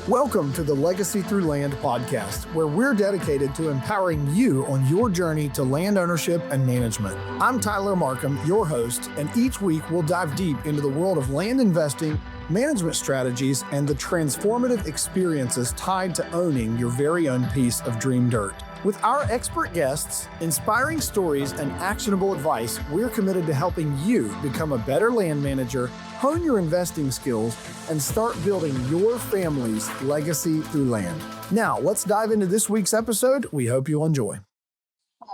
Welcome to the Legacy Through Land podcast, where we're dedicated to empowering you on your journey to land ownership and management. I'm Tyler Markham, your host, and each week we'll dive deep into the world of land investing, management strategies, and the transformative experiences tied to owning your very own piece of dream dirt. With our expert guests, inspiring stories, and actionable advice, we're committed to helping you become a better land manager, hone your investing skills, and start building your family's legacy through land. Now, let's dive into this week's episode. We hope you'll enjoy.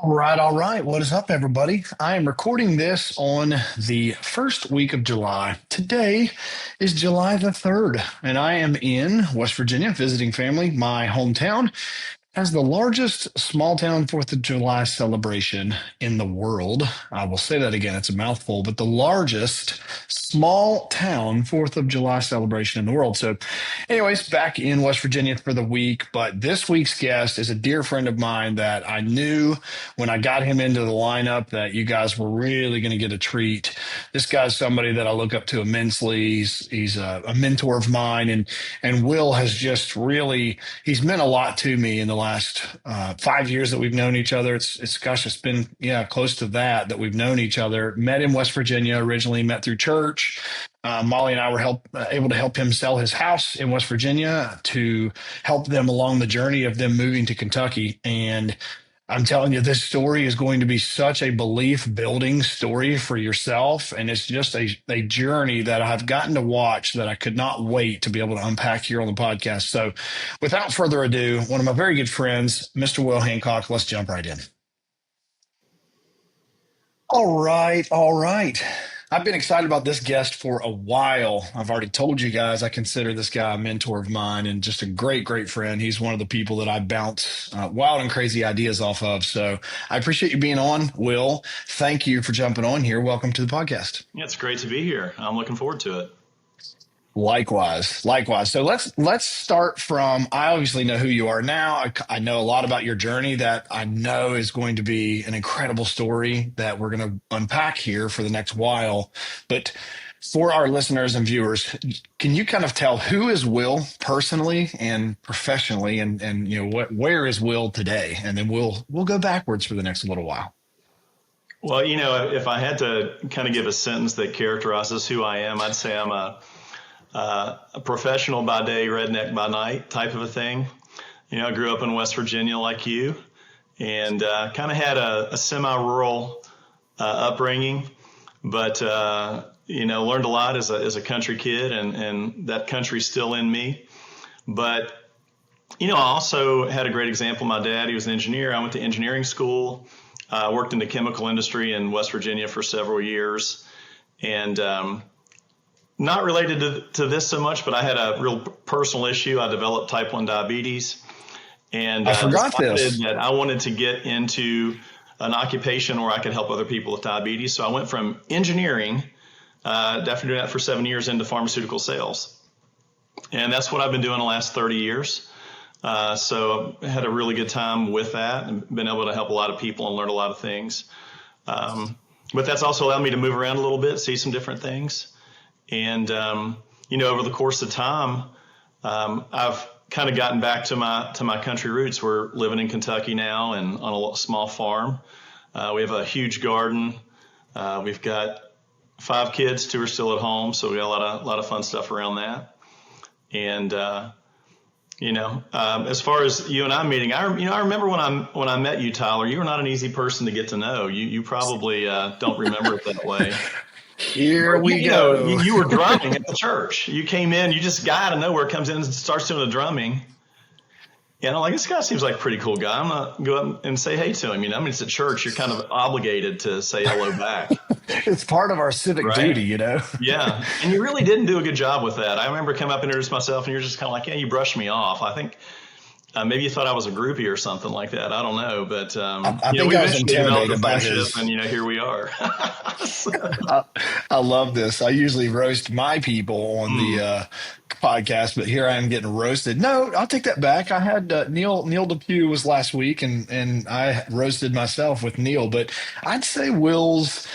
All right. What is up, everybody? I am recording this on the first week of July. Today is July the 3rd, and I am in West Virginia visiting family. My hometown has the largest small town 4th of July celebration in the world. I will say that again, it's a mouthful, but the largest small town 4th of July celebration in the world. So anyways, back in West Virginia for the week, but this week's guest is a dear friend of mine that I knew when I got him into the lineup that you guys were really going to get a treat. This guy's somebody that I look up to immensely. He's a mentor of mine, and Will has just really, he's meant a lot to me in the last 5 years that we've known each other. It's been close to that we've known each other. Met in West Virginia originally, met through church. Molly and I were able to help him sell his house in West Virginia to help them along the journey of them moving to Kentucky. And I'm telling you, this story is going to be such a belief building story for yourself. And it's just a journey that I've gotten to watch that I could not wait to be able to unpack here on the podcast. So without further ado, one of my very good friends, Mr. Will Hancock, let's jump right in. All right. I've been excited about this guest for a while. I've already told you guys I consider this guy a mentor of mine and just a great, great friend. He's one of the people that I bounce wild and crazy ideas off of. So I appreciate you being on, Will. Thank you for jumping on here. Welcome to the podcast. Yeah, it's great to be here. I'm looking forward to it. Likewise. So let's start from, I obviously know who you are now. I know a lot about your journey that I know is going to be an incredible story that we're going to unpack here for the next while. But for our listeners and viewers, can you kind of tell who is Will personally and professionally, and where is Will today? And then we'll go backwards for the next little while. Well, if I had to kind of give a sentence that characterizes who I am, I'd say I'm a professional by day, redneck by night type of a thing. I grew up in West Virginia like you, and kind of had a semi-rural upbringing, but learned a lot as a country kid, and that country's still in me. But I also had a great example. My dad, he was an engineer. I went to engineering school. Worked in the chemical industry in West Virginia for several years, and not related to this so much, but I had a real personal issue. I developed type 1 diabetes, and I forgot decided that I wanted to get into an occupation where I could help other people with diabetes. So I went from engineering, after doing that for 7 years, into pharmaceutical sales. And that's what I've been doing the last 30 years. So I had a really good time with that and been able to help a lot of people and learn a lot of things. But that's also allowed me to move around a little bit, see some different things. And, over the course of time, I've kind of gotten back to my country roots. We're living in Kentucky now and on a small farm. We have a huge garden. We've got 5 kids, 2 are still at home. So we got a lot of fun stuff around that. And, as far as you and I meeting, I remember when I met you, Tyler, you were not an easy person to get to know. You probably don't remember it that way. Here we go. You were drumming at the church. You came in, you just guy out of nowhere comes in and starts doing the drumming. And I'm like, this guy seems like a pretty cool guy. I'm going to go up and say hey to him. It's at church. You're kind of obligated to say hello back. It's part of our civic duty, Yeah. And you really didn't do a good job with that. I remember coming up and introducing myself, and you're just kind of like, yeah, you brushed me off. I think maybe you thought I was a groupie or something like that. I don't know. But I think I was intimidated by his. And, here we are. I love this. I usually roast my people on the podcast, but here I am getting roasted. No, I'll take that back. I had Neil DePew was last week, and I roasted myself with Neil. But I'd say Will's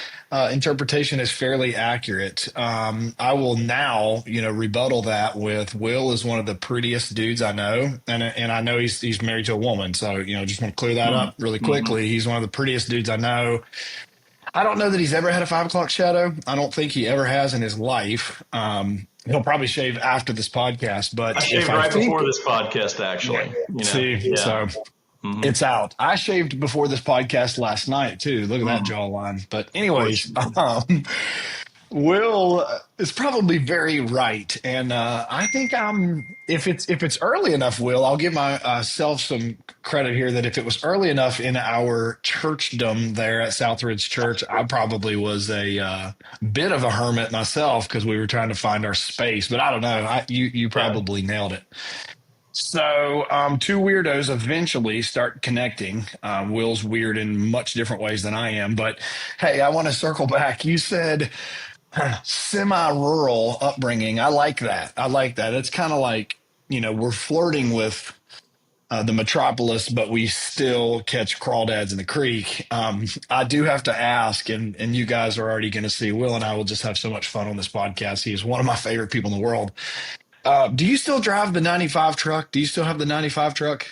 interpretation is fairly accurate. I will now, rebuttal that with Will is one of the prettiest dudes I know, and I know he's married to a woman, so just want to clear that up really Mm-hmm. quickly. He's one of the prettiest dudes I know. I don't know that he's ever had a 5 o'clock shadow. I don't think he ever has in his life. He'll probably shave after this podcast, I but if shaved I right think, before this podcast, actually. see, Yeah. so Mm-hmm. it's out. I shaved before this podcast last night too. Look at that Mm. jawline. But Of course anyways, you did. Will is probably very right, and I think if it's early enough, Will, I'll give myself some credit here that if it was early enough in our churchdom there at Southridge Church, I probably was a bit of a hermit myself because we were trying to find our space. But I don't know, you Yeah. probably nailed it. So, two weirdos eventually start connecting. Will's weird in much different ways than I am, but hey, I want to circle back. You said semi-rural upbringing. I like that. I like that. It's kind of like, we're flirting with the metropolis, but we still catch crawdads in the creek. I do have to ask, and you guys are already going to see, Will and I will just have so much fun on this podcast. He is one of my favorite people in the world. Do you still drive the 95 truck? Do you still have the 95 truck?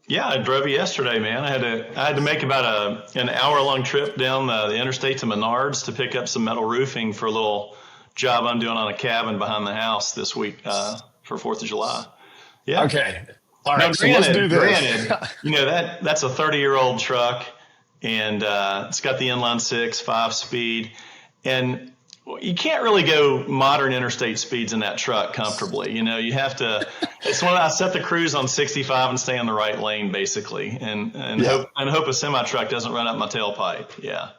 Yeah, I drove it yesterday, man. I had to make about an hour-long trip down the interstate to Menards to pick up some metal roofing for a little job I'm doing on a cabin behind the house this week for 4th of July. Yeah. Okay. All Now, right. So let's do this. granted, that's a 30-year-old truck, and it's got the inline 6, 5-speed, and you can't really go modern interstate speeds in that truck comfortably. You have to. It's when I set the cruise on 65 and stay in the right lane, basically, and hope a semi truck doesn't run up my tailpipe. Yeah.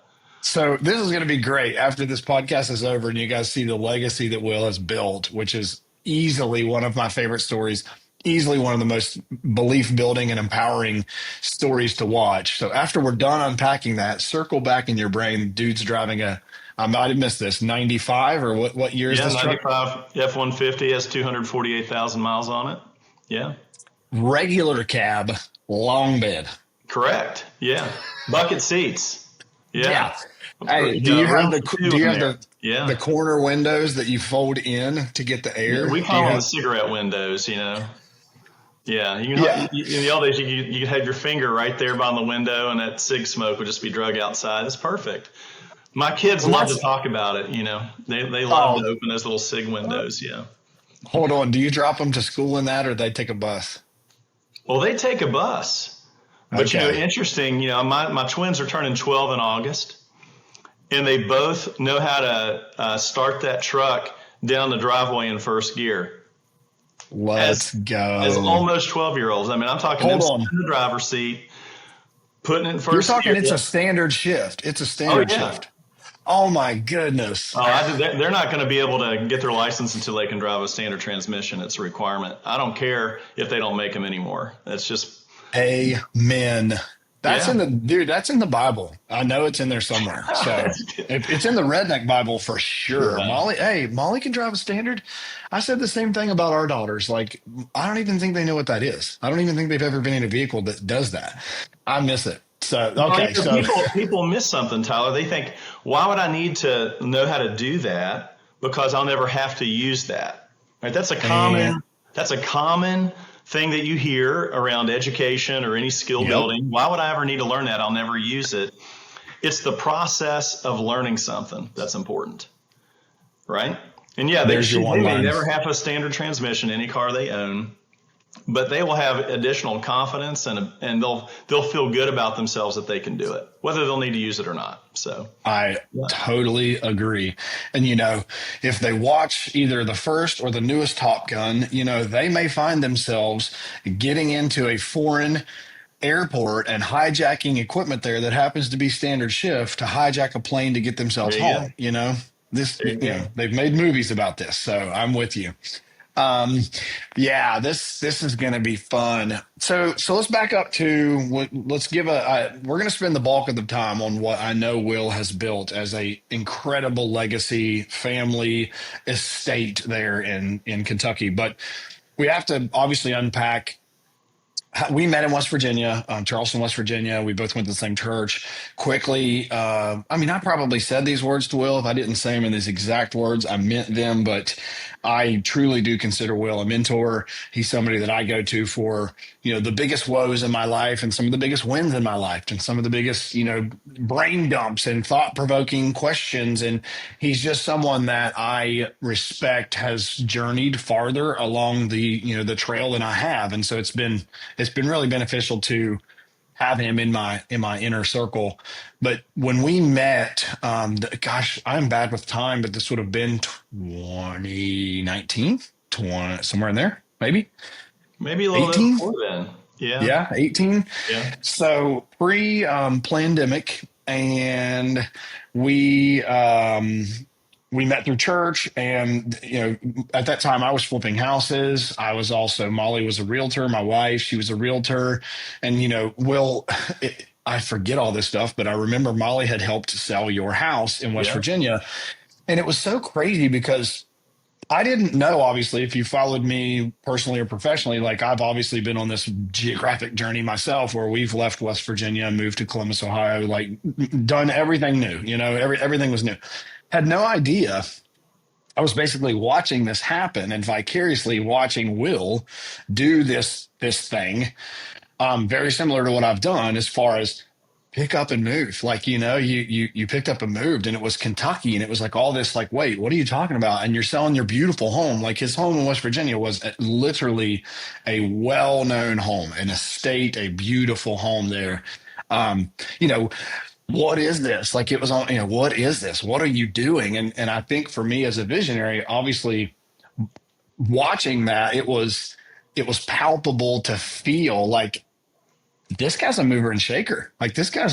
So this is going to be great after this podcast is over and you guys see the legacy that Will has built, which is easily one of my favorite stories, easily one of the most belief building and empowering stories to watch. So after we're done unpacking that, circle back in your brain. Dude's driving I might have missed this, 95 or what year is this truck? 95 F-150 has 248,000 miles on it. Yeah. Regular cab, long bed. Correct. Yeah. Bucket seats. Yeah. Hey, do you have Yeah. the corner windows that you fold in to get the air? We call them the cigarette windows, Yeah. In the old days, you could have your finger right there by the window, and that cig smoke would just be drug outside. It's perfect. My kids love to talk about it. They love to open those little cig windows. Yeah. Hold on. Do you drop them to school in that, or they take a bus? Well, they take a bus, but Okay. interesting. My twins are turning 12 in August, and they both know how to start that truck down the driveway in first gear. Let's go. As almost 12-year-olds. I mean, I'm talking them sitting in the driver's seat, putting it in first You're talking gear. it's a standard shift. It's a standard shift. Oh, my goodness. They're not going to be able to get their license until they can drive a standard transmission. It's a requirement. I don't care if they don't make them anymore. That's just. Amen. That's in the Bible. I know it's in there somewhere. So it's in the redneck Bible for sure. Yeah. Molly can drive a standard. I said the same thing about our daughters. Like, I don't even think they know what that is. I don't even think they've ever been in a vehicle that does that. I miss it. So, okay. People miss something, Tyler. They think, why would I need to know how to do that? Because I'll never have to use that. Right? That's a common thing that you hear around education or any skill building. Why would I ever need to learn that? I'll never use it. It's the process of learning something that's important, right? And they may never have a standard transmission in any car they own, but they will have additional confidence and they'll feel good about themselves that they can do it, whether they'll need to use it or not. So I totally agree. And, if they watch either the first or the newest Top Gun, they may find themselves getting into a foreign airport and hijacking equipment there that happens to be standard shift to hijack a plane to get themselves home. They've made movies about this. So I'm with you. This is going to be fun. So let's back up to let's give we're going to spend the bulk of the time on what I know Will has built as a incredible legacy family estate there in Kentucky. But we have to obviously unpack We met in West Virginia, Charleston, West Virginia. We both went to the same church. Quickly, I probably said these words to Will. If I didn't say them in these exact words, I meant them. But I truly do consider Will a mentor. He's somebody that I go to for, the biggest woes in my life and some of the biggest wins in my life and some of the biggest, brain dumps and thought-provoking questions. And he's just someone that I respect has journeyed farther along the trail than I have. And so it's been really beneficial to have him in my inner circle. But when we met, gosh, I'm bad with time, but this would have been 2019, somewhere in there, maybe Maybe a little 18. bit before then. Yeah, 18. Yeah. So pre-pandemic, and we met through church, and at that time I was flipping houses. I was also, Molly was a realtor, my wife, she was a realtor, and I forget all this stuff, but I remember Molly had helped sell your house in West Virginia, and it was so crazy because I didn't know, obviously, if you followed me personally or professionally, like I've obviously been on this geographic journey myself where we've left West Virginia and moved to Columbus, Ohio, like done everything new, everything was new. Had no idea. I was basically watching this happen and vicariously watching Will do this thing, very similar to what I've done as far as pick up and move. Like, you picked up and moved, and it was Kentucky, and it was like all this, like, wait, what are you talking about? And you're selling your beautiful home. Like his home in West Virginia was literally a well-known home, an estate, a beautiful home there. What is this? Like it was on, what is this? What are you doing? And I think for me as a visionary, obviously watching that, it was palpable to feel like this guy's a mover and shaker. Like this guy's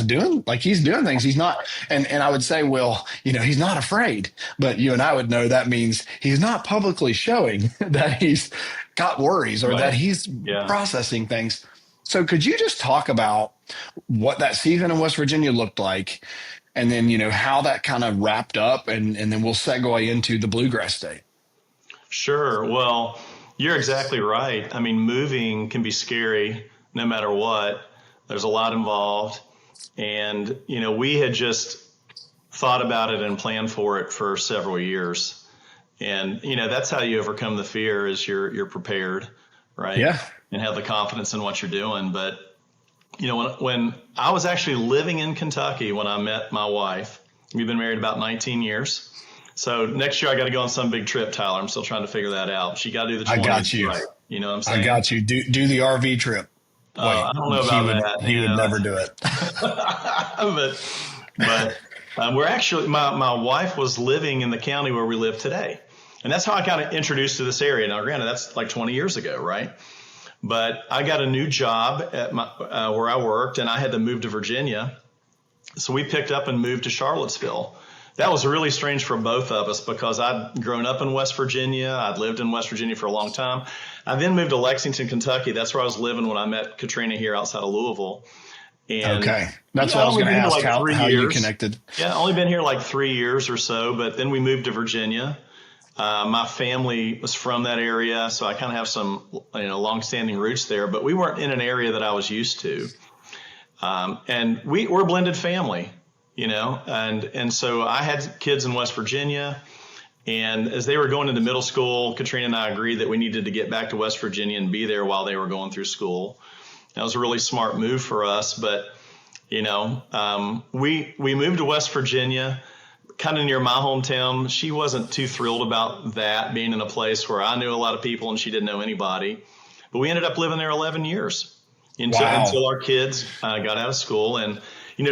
he's doing things. He's not, and I would say, well, he's not afraid, but you and I would know that means he's not publicly showing that he's got worries or that he's processing things. So could you just talk about what that season in West Virginia looked like, and then, how that kind of wrapped up, and then we'll segue into the bluegrass state? Sure. Well, you're exactly right. I mean, moving can be scary no matter what. There's a lot involved. And, we had just thought about it and planned for it for several years. And, that's how you overcome the fear is you're prepared, right? Yeah. And have the confidence in what you're doing. But, when I was actually living in Kentucky when I met my wife, we've been married about 19 years. So next year I got to go on some big trip, Tyler. I'm still trying to figure that out. She got to do the 20. I got you. Right. You know what I'm saying? I got you. Do the RV trip. Wait, I don't know about that. He would never do it. but we're actually, my wife was living in the county where we live today. And that's how I got introduced to this area. Now, granted, that's like 20 years ago, right? But I got a new job at where I worked, and I had to move to Virginia. So we picked up and moved to Charlottesville. That was really strange for both of us because I'd grown up in West Virginia. I'd lived in West Virginia for a long time. I then moved to Lexington, Kentucky. That's where I was living when I met Katrina here outside of Louisville. And okay. That's what I was going to ask, how you connected. Yeah, only been here like 3 years or so, but then we moved to Virginia. My family was from that area, so I kind of have some, longstanding roots there, but we weren't in an area that I was used to. And we're a blended family, and so I had kids in West Virginia, and as they were going into middle school, Katrina and I agreed that we needed to get back to West Virginia and be there while they were going through school. That was a really smart move for us, but, we moved to West Virginia, kind of near my hometown. She wasn't too thrilled about that, being in a place where I knew a lot of people and she didn't know anybody. But we ended up living there 11 years until our kids got out of school. And,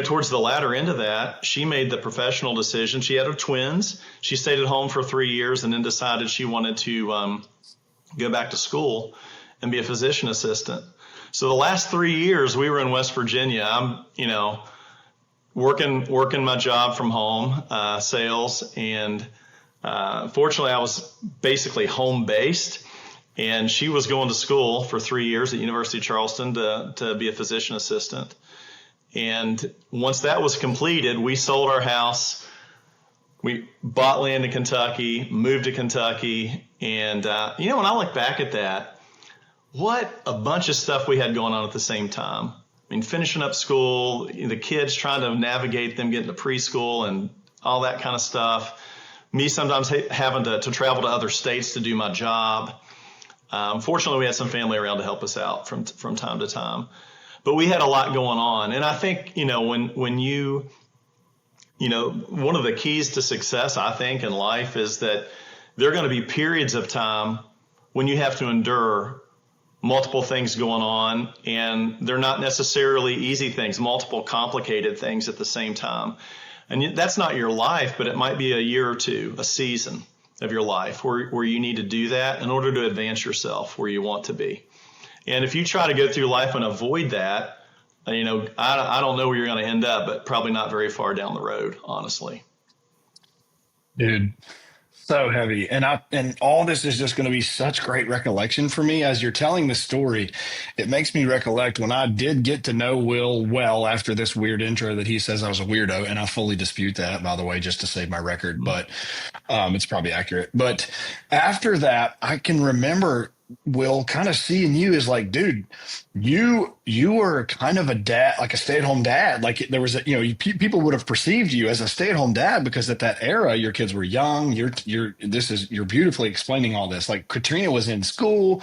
towards the latter end of that, she made the professional decision. She had her twins. She stayed at home for 3 years and then decided she wanted to go back to school and be a physician assistant. So the last 3 years we were in West Virginia. I'm, working my job from home, sales, and fortunately I was basically home based, and she was going to school for 3 years at University of Charleston to be a physician assistant. And once that was completed, we sold our house. We bought land in Kentucky, moved to Kentucky, and when I look back at that, what a bunch of stuff we had going on at the same time. I mean, finishing up school, the kids trying to navigate them getting to preschool and all that kind of stuff. Me sometimes having to travel to other states to do my job. Fortunately, we had some family around to help us out from time to time. But we had a lot going on. And I think, when you one of the keys to success, I think, in life is that there are going to be periods of time when you have to endure multiple things going on, and they're not necessarily easy things, multiple complicated things at the same time. And that's not your life, but it might be a year or two, a season of your life where you need to do that in order to advance yourself where you want to be. And if you try to go through life and avoid that, I don't know where you're going to end up, but probably not very far down the road, honestly. Dude, so heavy. And all this is just going to be such great recollection for me as you're telling the story. It makes me recollect when I did get to know Will well after this weird intro that he says I was a weirdo, and I fully dispute that, by the way, just to save my record, but it's probably accurate. But after that, I can remember Will kind of seeing you as like, dude, you were kind of a dad, like a stay-at-home dad. Like there was people would have perceived you as a stay-at-home dad because at that era your kids were young. You're beautifully explaining all this. Like Katrina was in school,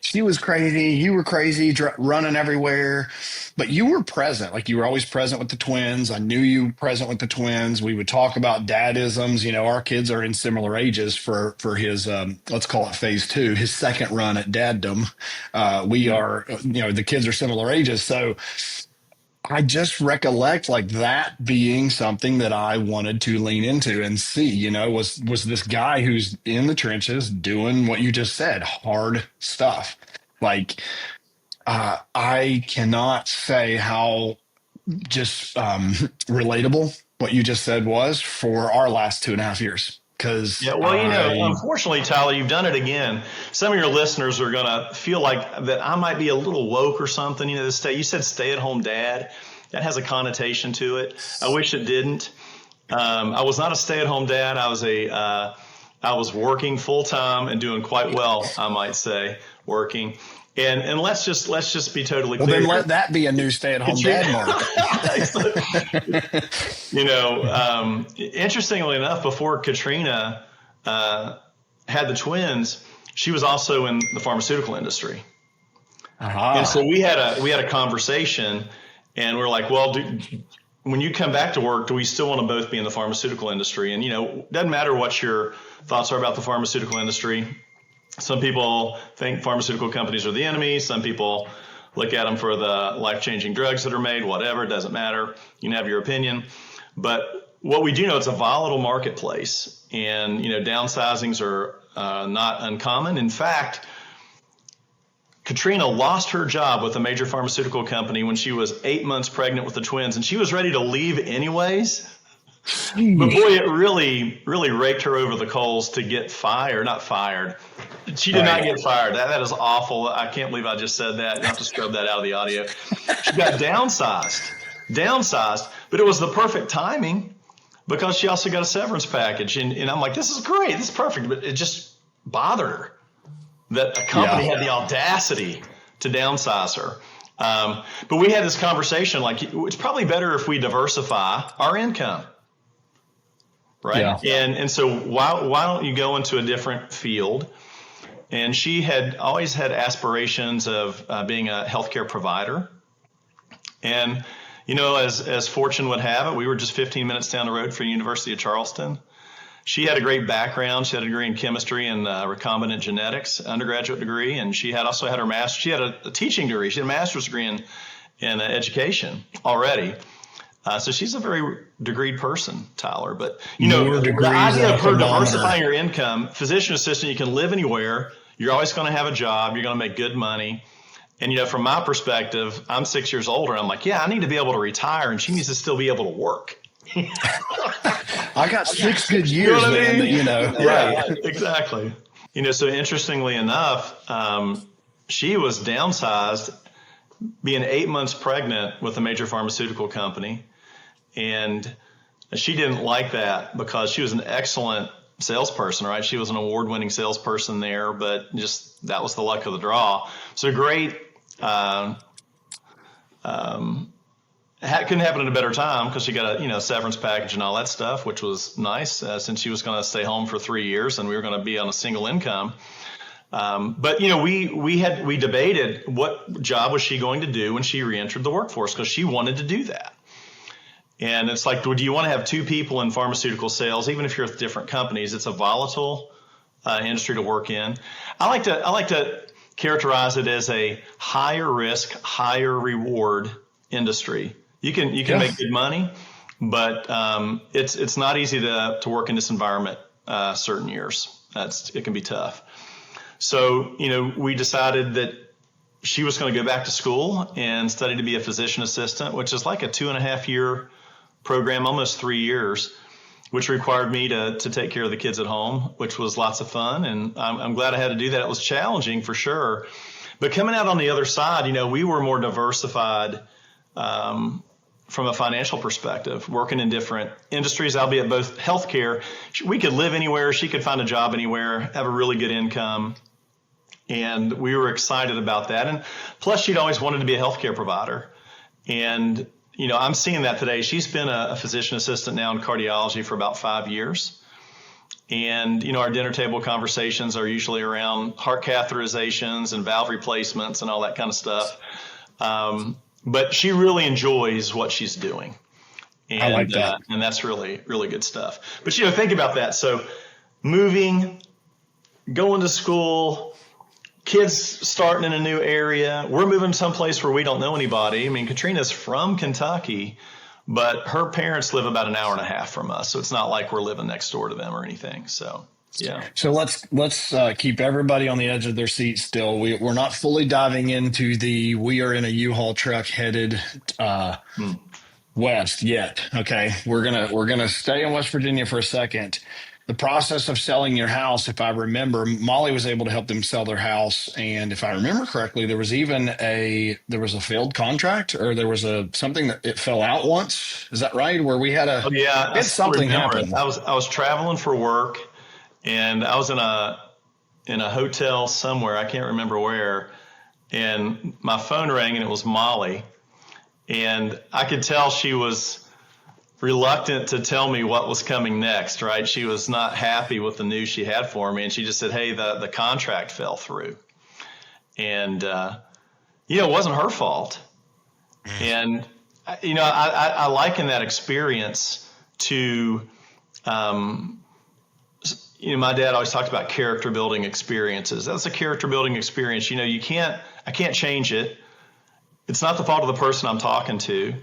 she was crazy, you were crazy, running everywhere, but you were present. Like you were always present with the twins. I knew you were present with the twins. We would talk about dadisms. Our kids are in similar ages for his, let's call it phase 2, his second run at daddom. We are, the kids are similar ages. So I just recollect like that being something that I wanted to lean into and see, was this guy who's in the trenches doing what you just said, hard stuff. Like, I cannot say how just relatable what you just said was for our last 2.5 years. Because unfortunately, Tyler, you've done it again. Some of your listeners are going to feel like that I might be a little woke or something. You said stay-at-home dad. That has a connotation to it. I wish it didn't. I was not a stay-at-home dad. I was working full-time and doing quite well, I might say, working. And let's just be totally clear. Well, then let that be a new stay-at-home dad mark. Interestingly enough, before Katrina had the twins, she was also in the pharmaceutical industry. And so we had a conversation, and we're like, well, when you come back to work, do we still want to both be in the pharmaceutical industry? And, doesn't matter what your thoughts are about the pharmaceutical industry. Some people think pharmaceutical companies are the enemy. Some people look at them for the life-changing drugs that are made, whatever, it doesn't matter. You can have your opinion. But what we do know, it's a volatile marketplace, and, downsizings are not uncommon. In fact, Katrina lost her job with a major pharmaceutical company when she was 8 months pregnant with the twins, and she was ready to leave anyways. But boy, it really, really raked her over the coals to get fired. Not fired. She did not get fired. That is awful. I can't believe I just said that. You have to scrub that out of the audio. She got downsized, but it was the perfect timing because she also got a severance package. And I'm like, this is great. This is perfect. But it just bothered her that a company had the audacity to downsize her. But we had this conversation like, it's probably better if we diversify our income. Right. Yeah. And so why don't you go into a different field? And she had always had aspirations of being a healthcare provider. And, as fortune would have it, we were just 15 minutes down the road from the University of Charleston. She had a great background. She had a degree in chemistry and recombinant genetics, undergraduate degree. And she also had her master's. She had a teaching degree. She had a master's degree in education already. So she's a very degreed person, Tyler. But, the idea of her diversifying your income, physician assistant, you can live anywhere. You're always going to have a job. You're going to make good money. And, from my perspective, I'm 6 years older. And I'm like, I need to be able to retire. And she needs to still be able to work. I got 6 good years, man. Yeah, exactly. So interestingly enough, she was downsized being 8 months pregnant with a major pharmaceutical company. And she didn't like that because she was an excellent salesperson, right? She was an award-winning salesperson there, but just that was the luck of the draw. So great. Couldn't happen at a better time because she got a severance package and all that stuff, which was nice since she was going to stay home for 3 years and we were going to be on a single income. But we debated what job was she going to do when she re-entered the workforce, because she wanted to do that. And it's like, do you want to have two people in pharmaceutical sales, even if you're with different companies? It's a volatile industry to work in. I like to characterize it as a higher risk, higher reward industry. You can make good money, but it's not easy to work in this environment certain years. It can be tough. So we decided that she was going to go back to school and study to be a physician assistant, which is like a 2.5-year program, almost 3 years, which required me to take care of the kids at home, which was lots of fun. And I'm glad I had to do that. It was challenging for sure. But coming out on the other side, we were more diversified from a financial perspective, working in different industries, albeit both healthcare. We could live anywhere. She could find a job anywhere, have a really good income. And we were excited about that. And plus, she'd always wanted to be a healthcare provider. And I'm seeing that today. She's been a physician assistant now in cardiology for about 5 years. And, our dinner table conversations are usually around heart catheterizations and valve replacements and all that kind of stuff. But she really enjoys what she's doing. And, I like that. And that's really, really good stuff. But, think about that. So moving, going to school, kids starting in a new area. We're moving someplace where we don't know anybody. I mean, Katrina's from Kentucky, but her parents live about an hour and a half from us. So it's not like we're living next door to them or anything. So, yeah. So let's keep everybody on the edge of their seat still. We're not fully diving into we are in a U-Haul truck headed west yet. Okay. We're going to stay in West Virginia for a second. The process of selling your house, if I remember, Molly was able to help them sell their house. And if I remember correctly, there was a failed contract, or there was something that it fell out once. Is that right? Where we had something happen. I was traveling for work, and I was in a hotel somewhere. I can't remember where. And my phone rang, and it was Molly. And I could tell she was reluctant to tell me what was coming next, right? She was not happy with the news she had for me. And she just said, hey, the contract fell through. And, it wasn't her fault. And, I liken that experience to, my dad always talked about character building experiences. That's a character building experience. I can't change it. It's not the fault of the person I'm talking to.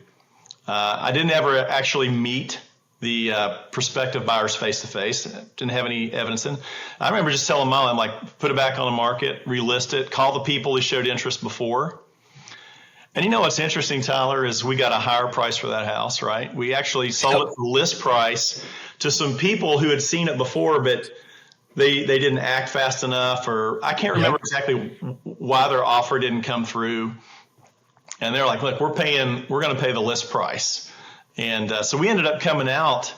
I didn't ever actually meet the prospective buyers face to face. Didn't have any evidence in. I remember just telling Mom, I'm like, put it back on the market, relist it, call the people who showed interest before. And what's interesting, Tyler, is we got a higher price for that house, right? We actually sold it for list price to some people who had seen it before, but they didn't act fast enough, or I can't remember exactly why their offer didn't come through. And they're like, look, we're going to pay the list price. And so we ended up coming out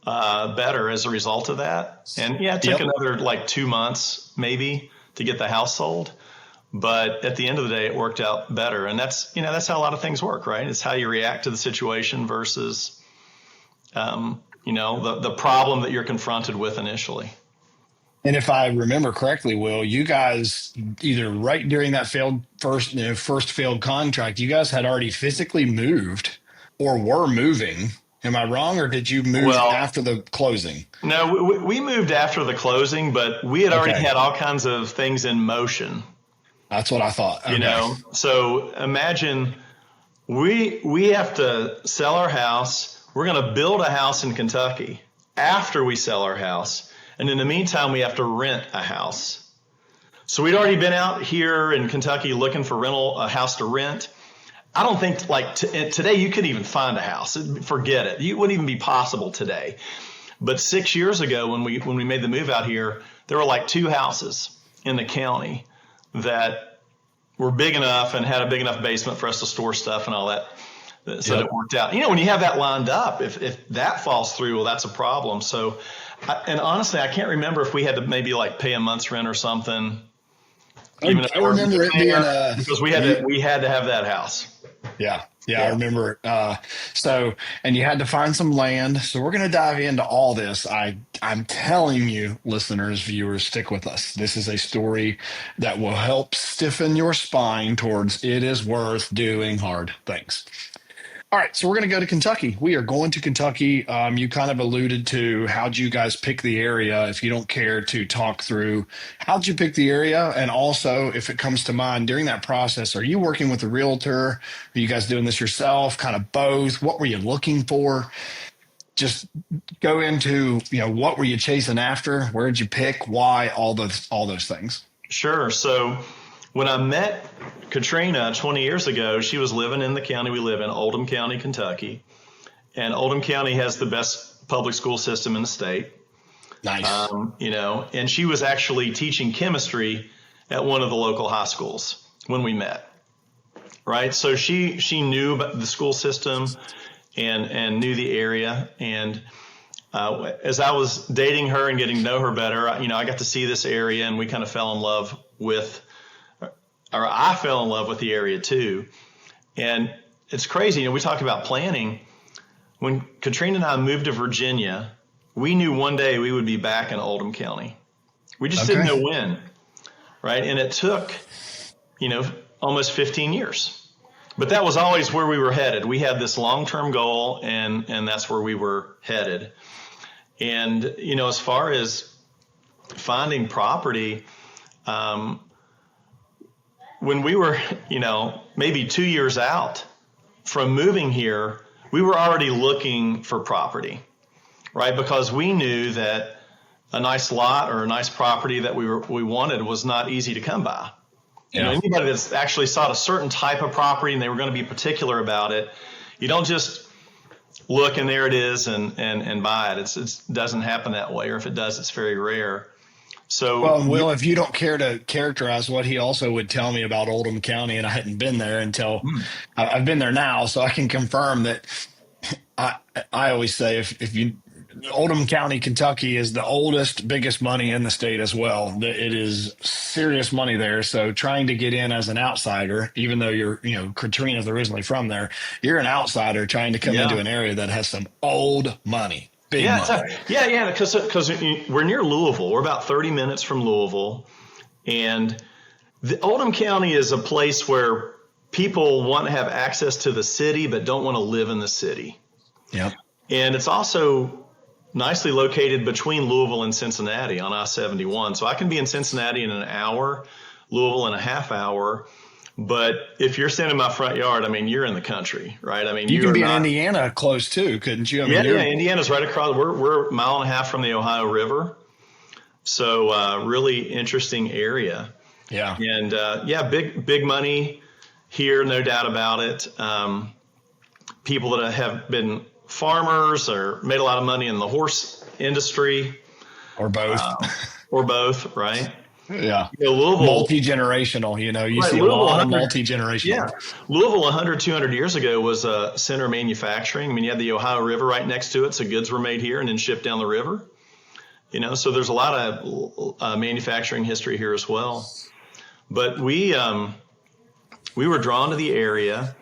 better as a result of that. And it took another 2 months maybe to get the house sold. But at the end of the day, it worked out better. And that's how a lot of things work, right? It's how you react to the situation versus, the problem that you're confronted with initially. And if I remember correctly, Will, you guys either right during that first failed contract, you guys had already physically moved or were moving. Am I wrong, or did you move after the closing? No, we moved after the closing, but we had already had all kinds of things in motion. That's what I thought. Okay. So imagine we have to sell our house. We're going to build a house in Kentucky after we sell our house. And in the meantime, we have to rent a house. So we'd already been out here in Kentucky looking for a house to rent. I don't think today you couldn't even find a house. Forget it. It wouldn't even be possible today. But 6 years ago, when we made the move out here, there were 2 houses in the county that were big enough and had a big enough basement for us to store stuff and all that. So it worked out. When you have that lined up, if that falls through, well, that's a problem. So And honestly, I can't remember if we had to maybe like pay a month's rent or something. I remember it being because we had to have that house. Yeah. I remember. And you had to find some land. So we're going to dive into all this. I'm telling you, listeners, viewers, stick with us. This is a story that will help stiffen your spine towards it is worth doing hard things. All right, so we're going to go to Kentucky. We are going to Kentucky. You kind of alluded to how'd you guys pick the area. If you don't care to talk through how'd you pick the area, and also if it comes to mind during that process, are you working with a realtor? Are you guys doing this yourself? Kind of both. What were you looking for? Just go into what were you chasing after? Where did you pick? Why? All those things. Sure. So when I met Katrina 20 years ago, she was living in the county we live in, Oldham County, Kentucky. And Oldham County has the best public school system in the state. Nice. And she was actually teaching chemistry at one of the local high schools when we met. Right. So she knew about the school system and knew the area. And as I was dating her and getting to know her better, I got to see this area, and we kind of fell in love with I fell in love with the area too. And it's crazy. We talk about planning. When Katrina and I moved to Virginia, we knew one day we would be back in Oldham County. We just didn't know when. Right. And it took, almost 15 years. But that was always where we were headed. We had this long-term goal, and that's where we were headed. And, as far as finding property, when we were, maybe 2 years out from moving here, we were already looking for property, right? Because we knew that a nice lot or a nice property that we wanted was not easy to come by. Yeah. Anybody that's actually sought a certain type of property and they were going to be particular about it, you don't just look and there it is and buy it. It doesn't happen that way, or if it does, it's very rare. So, well, Will, if you don't care to characterize what he also would tell me about Oldham County, and I hadn't been there until I've been there now, so I can confirm that I always say if you Oldham County, Kentucky is the oldest, biggest money in the state as well. It is serious money there. So trying to get in as an outsider, even though you're, Katrina's originally from there, you're an outsider trying to come into an area that has some old money. Big money. Because we're near Louisville. We're about 30 minutes from Louisville. And the Oldham County is a place where people want to have access to the city but don't want to live in the city. Yep. And it's also nicely located between Louisville and Cincinnati on I-71. So I can be in Cincinnati in an hour, Louisville in a half hour. But if you're standing in my front yard, you're in the country, right? You can be in Indiana close too, couldn't you? Indiana's right across. We're a mile and a half from the Ohio River. So really interesting area. Yeah. And big money here, no doubt about it. People that have been farmers or made a lot of money in the horse industry. Or both. Right? Yeah. Louisville, multi-generational, you see a lot of multi-generational. Yeah. Louisville 100, 200 years ago was a center of manufacturing. You had the Ohio River right next to it. So goods were made here and then shipped down the river. So there's a lot of manufacturing history here as well. But we were drawn to the area,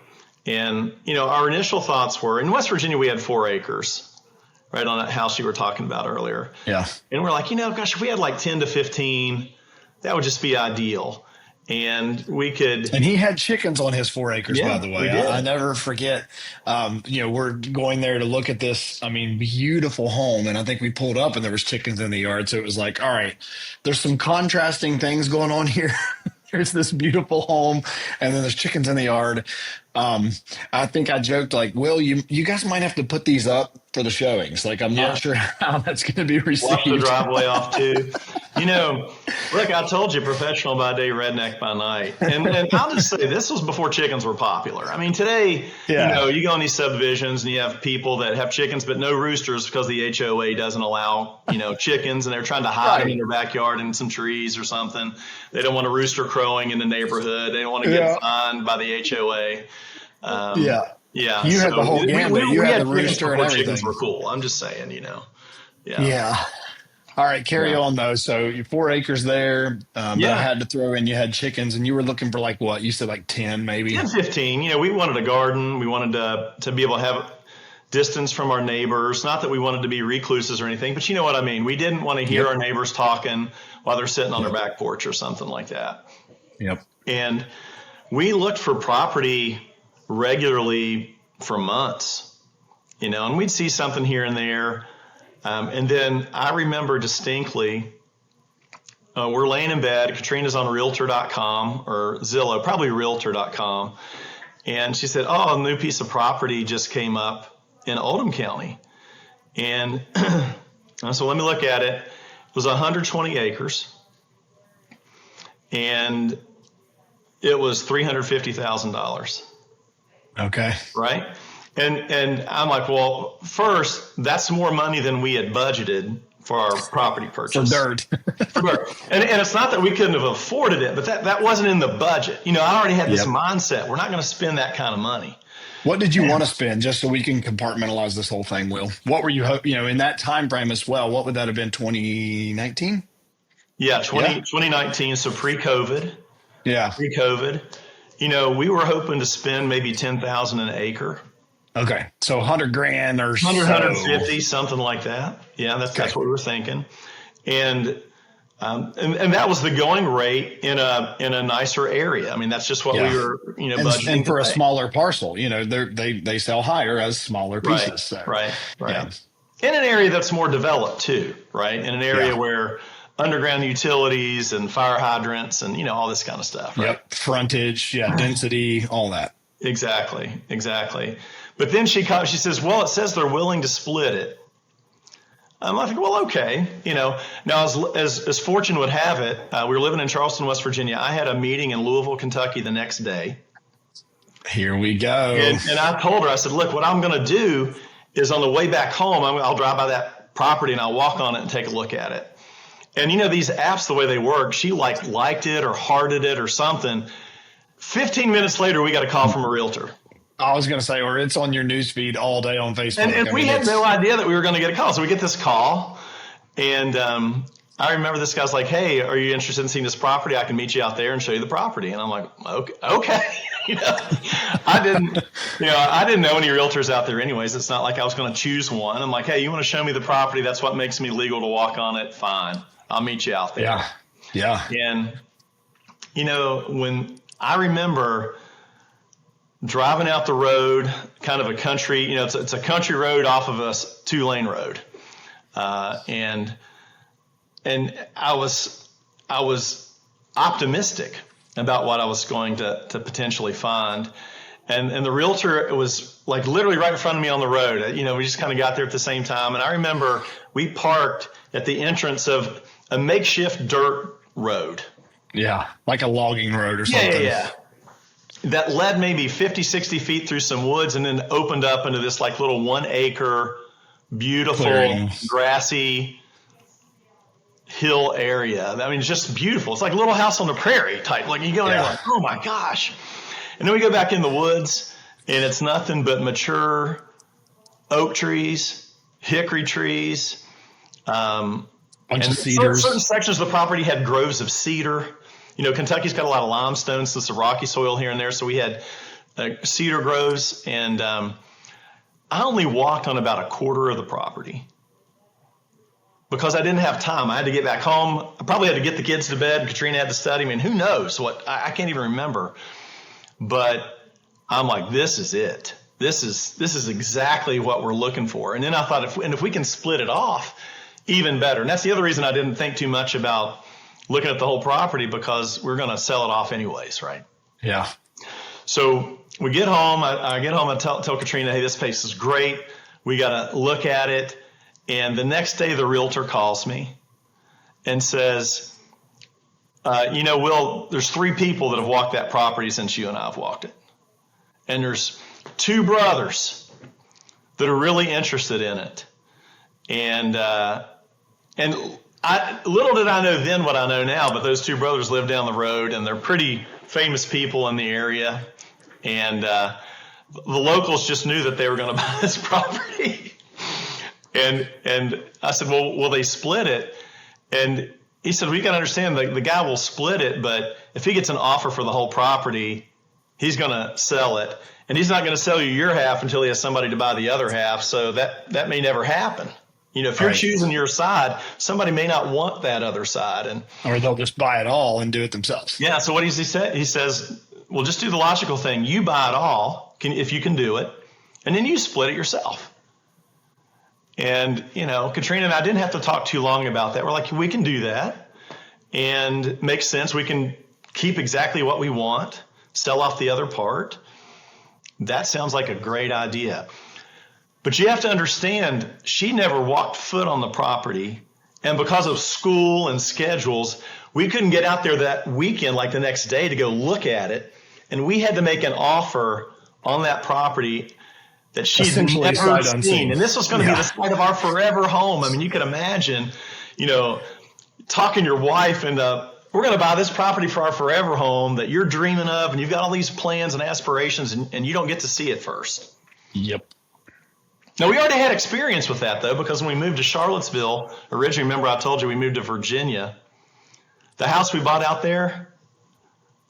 and, our initial thoughts were in West Virginia, we had 4 acres. Right on that house you were talking about earlier. Yeah. And we're like, if we had like 10 to 15, that would just be ideal. And we could. And he had chickens on his 4 acres, by the way. I never forget. We're going there to look at this, beautiful home. And I think we pulled up and there was chickens in the yard. So it was like, all right, there's some contrasting things going on here. There's this beautiful home, and then there's chickens in the yard. I think I joked like, Will, you guys might have to put these up for the showings. Like, I'm not sure how that's going to be received. Walk the driveway off too. Look, I told you, professional by day, redneck by night. And I'll just say, this was before chickens were popular. Today, you go on these subdivisions and you have people that have chickens but no roosters because the HOA doesn't allow, chickens, and they're trying to hide them in their backyard in some trees or something. They don't want a rooster crowing in the neighborhood. They don't want to get fined by the HOA. Yeah. You had the whole gambit. You had the rooster and everything. Chickens were cool. I'm just saying, Yeah. All right, carry Yeah. on though. So you're 4 acres there, but I Yeah. had to throw in, you had chickens and you were looking for like what? You said like 10 maybe? 10, 15. We wanted a garden. We wanted to be able to have distance from our neighbors. Not that we wanted to be recluses or anything, but you know what I mean. We didn't want to hear Yep. our neighbors talking while they're sitting on their Yep. back porch or something like that. Yep. And we looked for property regularly for months, and we'd see something here and there. And then I remember distinctly, we're laying in bed. Katrina's on realtor.com or Zillow, probably realtor.com. And she said, oh, a new piece of property just came up in Oldham County. And so let me look at it. It was 120 acres. And it was $350,000. Okay. Right. And I'm like, well, first, that's more money than we had budgeted for our property purchase. For dirt. For dirt. And it's not that we couldn't have afforded it, but that wasn't in the budget. I already had this mindset. We're not going to spend that kind of money. What did you want to spend, just so we can compartmentalize this whole thing, Will? What were you, in that time frame as well? What would that have been, 2019? Yeah, 2019, so pre-COVID. Yeah. Pre-COVID. We were hoping to spend maybe $10,000 an acre. Okay, so $100,000 or 150, something like that. Yeah, that's what we were thinking, and that was the going rate in a nicer area. I mean, that's just what we were, budgeting. And for a smaller parcel, they sell higher as smaller pieces. Right, so. right. Yeah. In an area that's more developed too, right? In an area where underground utilities and fire hydrants and all this kind of stuff. Right? Yep, frontage, density, all that. Exactly. But then she says, well, it says they're willing to split it. I think, well, okay. Now as fortune would have it, we were living in Charleston, West Virginia. I had a meeting in Louisville, Kentucky the next day. Here we go. And I told her, I said, look, what I'm going to do is on the way back home, I'll drive by that property and I'll walk on it and take a look at it. And these apps, the way they work, she liked it or hearted it or something. 15 minutes later, we got a call from a realtor. I was going to say, or it's on your newsfeed all day on Facebook. And we had no idea that we were going to get a call. So we get this call, and I remember this guy's like, hey, are you interested in seeing this property? I can meet you out there and show you the property. And I'm like, okay. I didn't know any realtors out there anyways. It's not like I was going to choose one. I'm like, hey, you want to show me the property? That's what makes me legal to walk on it. Fine. I'll meet you out there. Yeah. And, when I remember driving out the road, kind of a country, it's a country road off of a 2-lane road. And I was optimistic about what I was going to potentially find. And the realtor was like literally right in front of me on the road. We just kind of got there at the same time. And I remember we parked at the entrance of a makeshift dirt road. Yeah, like a logging road or something. Yeah. That led maybe 50, 60 feet through some woods and then opened up into this like little 1 acre, beautiful, grassy hill area. I mean, just beautiful. It's like Little House on the Prairie type. Like you go in there like, oh my gosh. And then we go back in the woods and it's nothing but mature oak trees, hickory trees, bunch of cedars. Certain sections of the property had groves of cedar. Kentucky's got a lot of limestone, so it's a rocky soil here and there. So we had cedar groves, and I only walked on about a quarter of the property because I didn't have time. I had to get back home. I probably had to get the kids to bed. Katrina had to study. I mean, who knows what? I can't even remember. But I'm like, this is it. This is exactly what we're looking for. And then I thought, if we can split it off, even better. And that's the other reason I didn't think too much about looking at the whole property, because we're going to sell it off anyways, right? Yeah. So we get home. I get home and tell Katrina, hey, this place is great. We got to look at it. And the next day, the realtor calls me and says, Will, there's 3 people that have walked that property since you and I have walked it. And there's 2 brothers that are really interested in it. And little did I know then what I know now, but those 2 brothers live down the road, and they're pretty famous people in the area. And the locals just knew that they were going to buy this property. And I said, well, will they split it? And he said, we got to understand the guy will split it, but if he gets an offer for the whole property, he's going to sell it. And he's not going to sell you your half until he has somebody to buy the other half. So that may never happen. If you're choosing your side, somebody may not want that other side. Or they'll just buy it all and do it themselves. Yeah. So what does he say? He says, well, just do the logical thing. You buy it all, if you can do it, and then you split it yourself. And, Katrina and I didn't have to talk too long about that. We're like, we can do that and makes sense. We can keep exactly what we want, sell off the other part. That sounds like a great idea. But you have to understand, she never walked foot on the property. And because of school and schedules, we couldn't get out there that weekend, like the next day, to go look at it. And we had to make an offer on that property that she's never seen. And this was going to be the site of our forever home. I mean, you could imagine, talking your wife into, we're going to buy this property for our forever home that you're dreaming of, and you've got all these plans and aspirations, and you don't get to see it first. Yep. Now, we already had experience with that, though, because when we moved to Charlottesville, originally, remember I told you we moved to Virginia. The house we bought out there,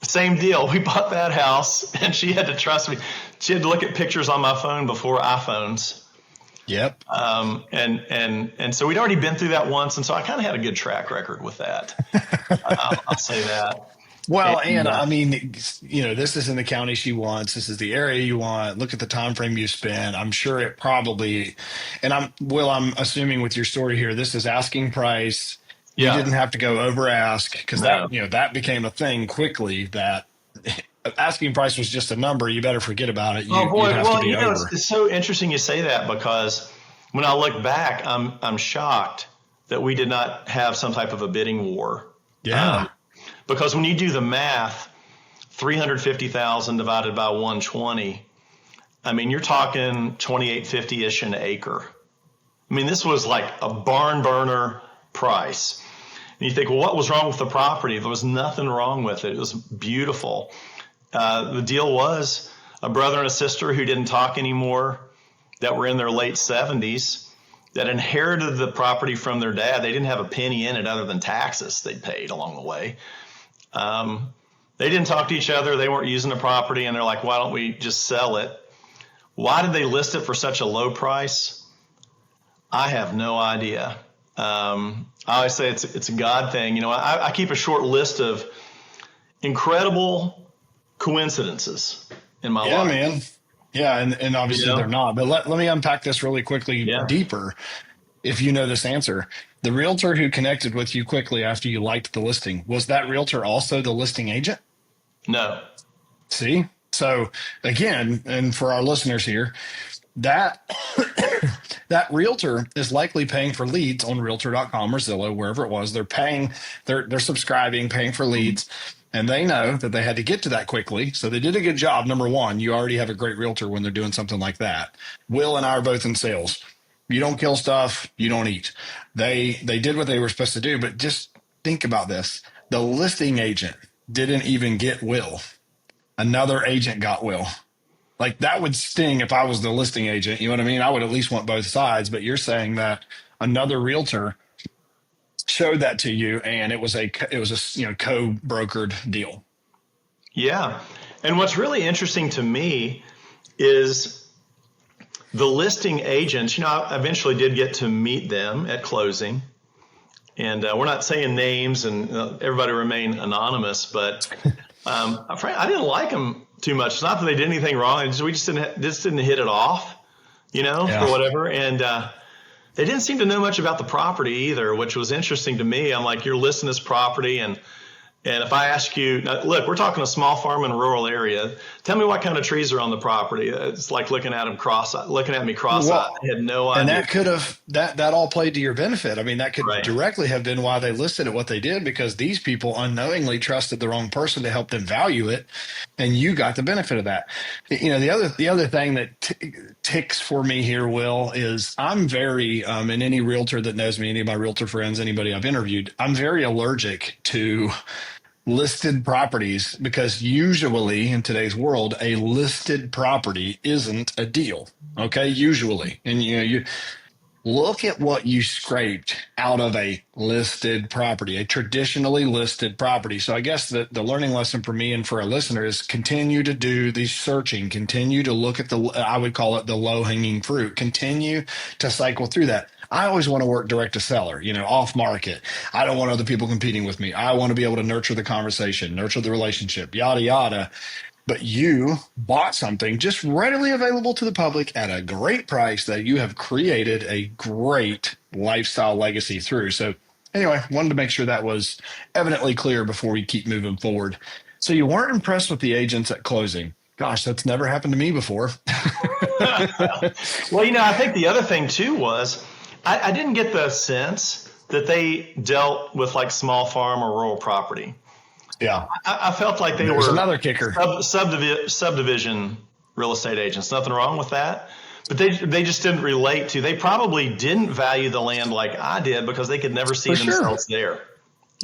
same deal. We bought that house, and she had to trust me. She had to look at pictures on my phone before iPhones. Yep. And so we'd already been through that once, and so I kind of had a good track record with that. I'll say that. Well, and I mean, this is in the county she wants. This is the area you want. Look at the time frame you spend. I'm sure it probably, and I'm assuming with your story here, this is asking price. You didn't have to go over ask because that became a thing quickly. That asking price was just a number. You better forget about it. It's so interesting you say that, because when I look back, I'm shocked that we did not have some type of a bidding war. Yeah. Because when you do the math, 350,000 divided by 120, I mean, you're talking 2850-ish an acre. I mean, this was like a barn burner price. And you think, well, what was wrong with the property? There was nothing wrong with it. It was beautiful. The deal was a brother and a sister who didn't talk anymore, that were in their late 70s, that inherited the property from their dad. They didn't have a penny in it other than taxes they'd paid along the way. They didn't talk to each other. They weren't using the property, and they're like, why don't we just sell it? Why did they list it for such a low price? I have no idea. I always say it's a God thing. I keep a short list of incredible coincidences in my life. Yeah, man. Yeah, and obviously they're not. But let me unpack this really quickly deeper. If you know this answer, the realtor who connected with you quickly after you liked the listing, was that realtor also the listing agent? No. See? So again, and for our listeners here, that that realtor is likely paying for leads on realtor.com or Zillow, wherever it was. They're paying, they're subscribing, paying for leads, and they know that they had to get to that quickly. So they did a good job. Number one, you already have a great realtor when they're doing something like that. Will and I are both in sales. You don't kill stuff, you don't eat. They did what they were supposed to do, but just think about this. The listing agent didn't even get Will. Another agent got Will. Like, that would sting if I was the listing agent. You know what I mean? I would at least want both sides, but you're saying that another realtor showed that to you, and it was a co-brokered deal. Yeah. And what's really interesting to me is the listing agents. I eventually did get to meet them at closing, and we're not saying names, and everybody remain anonymous, but I didn't like them too much. It's not that they did anything wrong. We just didn't hit it off, or whatever. And they didn't seem to know much about the property either, which was interesting to me. I'm like, you're listing this property, and if I ask you, now, look, we're talking a small farm in a rural area. Tell me what kind of trees are on the property. It's like looking at me cross-eyed. I had no idea. And that could have that all played to your benefit. I mean, that could directly have been why they listed it what they did, because these people unknowingly trusted the wrong person to help them value it, and you got the benefit of that. The other thing that ticks for me here, Will, is I'm very and any realtor that knows me, any of my realtor friends, anybody I've interviewed, I'm very allergic to listed properties, because usually in today's world, a listed property isn't a deal. Okay. Usually. And look at what you scraped out of a listed property, a traditionally listed property. So I guess the learning lesson for me and for a listener is continue to do the searching, continue to look at I would call it the low hanging fruit, continue to cycle through that. I always want to work direct to seller, off market. I don't want other people competing with me. I want to be able to nurture the conversation, nurture the relationship, yada, yada. But you bought something just readily available to the public at a great price that you have created a great lifestyle legacy through. So anyway, wanted to make sure that was evidently clear before we keep moving forward. So you weren't impressed with the agents at closing. Gosh, that's never happened to me before. Well, I think the other thing too was I didn't get the sense that they dealt with like small farm or rural property. Yeah. I felt like they There's were another kicker. Subdivision real estate agents. Nothing wrong with that. But they just didn't relate to, they probably didn't value the land like I did because they could never see themselves there.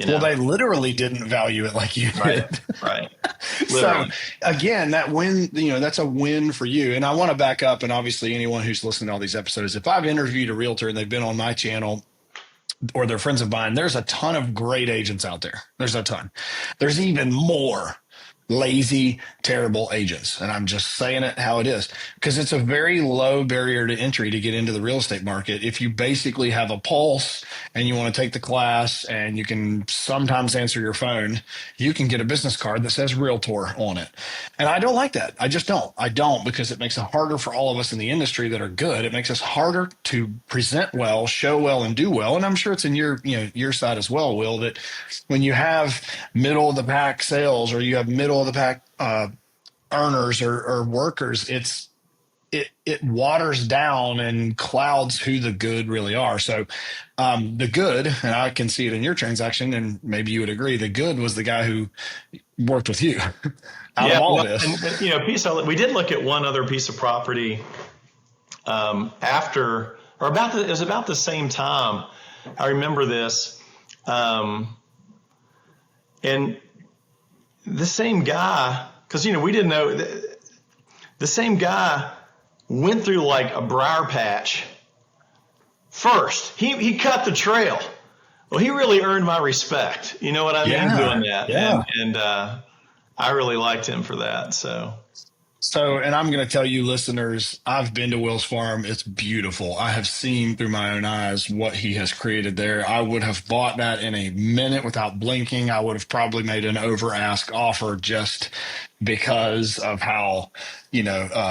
Well, they literally didn't value it like you did. Right. So again, that win, that's a win for you. And I want to back up. And obviously anyone who's listening to all these episodes, if I've interviewed a realtor and they've been on my channel, or they're friends of mine, there's a ton of great agents out there. There's a ton. There's even more lazy, terrible agents. And I'm just saying it how it is, because it's a very low barrier to entry to get into the real estate market. If you basically have a pulse and you want to take the class and you can sometimes answer your phone, you can get a business card that says realtor on it. And I don't like that. I just don't. I don't, because it makes it harder for all of us in the industry that are good. It makes us harder to present well, show well, and do well. And I'm sure it's in your side as well, Will, that when you have middle of the pack sales or you have middle of the pack earners or workers, it waters down and clouds who the good really are. So the good, and I can see it in your transaction, and maybe you would agree, the good was the guy who worked with you out of all this. And, we did look at one other piece of property after, or it was about the same time. I remember this. And the same guy, because, we didn't know, the same guy went through like a briar patch first. He cut the trail. Well, he really earned my respect. You know what I mean? Doing that. Yeah. And I really liked him for that. So, and I'm going to tell you listeners, I've been to Will's farm. It's beautiful. I have seen through my own eyes what he has created there. I would have bought that in a minute without blinking. I would have probably made an over ask offer just because of how,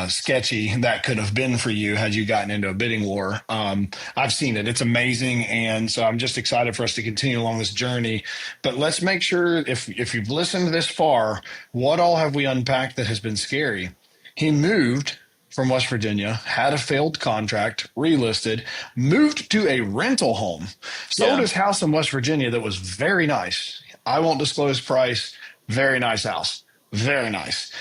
sketchy that could have been for you had you gotten into a bidding war. I've seen it. It's amazing. And so I'm just excited for us to continue along this journey. But let's make sure, if you've listened this far, what all have we unpacked that has been scary? He moved from West Virginia, had a failed contract, relisted, moved to a rental home, sold his house in West Virginia that was very nice. I won't disclose price. Very nice house. Very nice.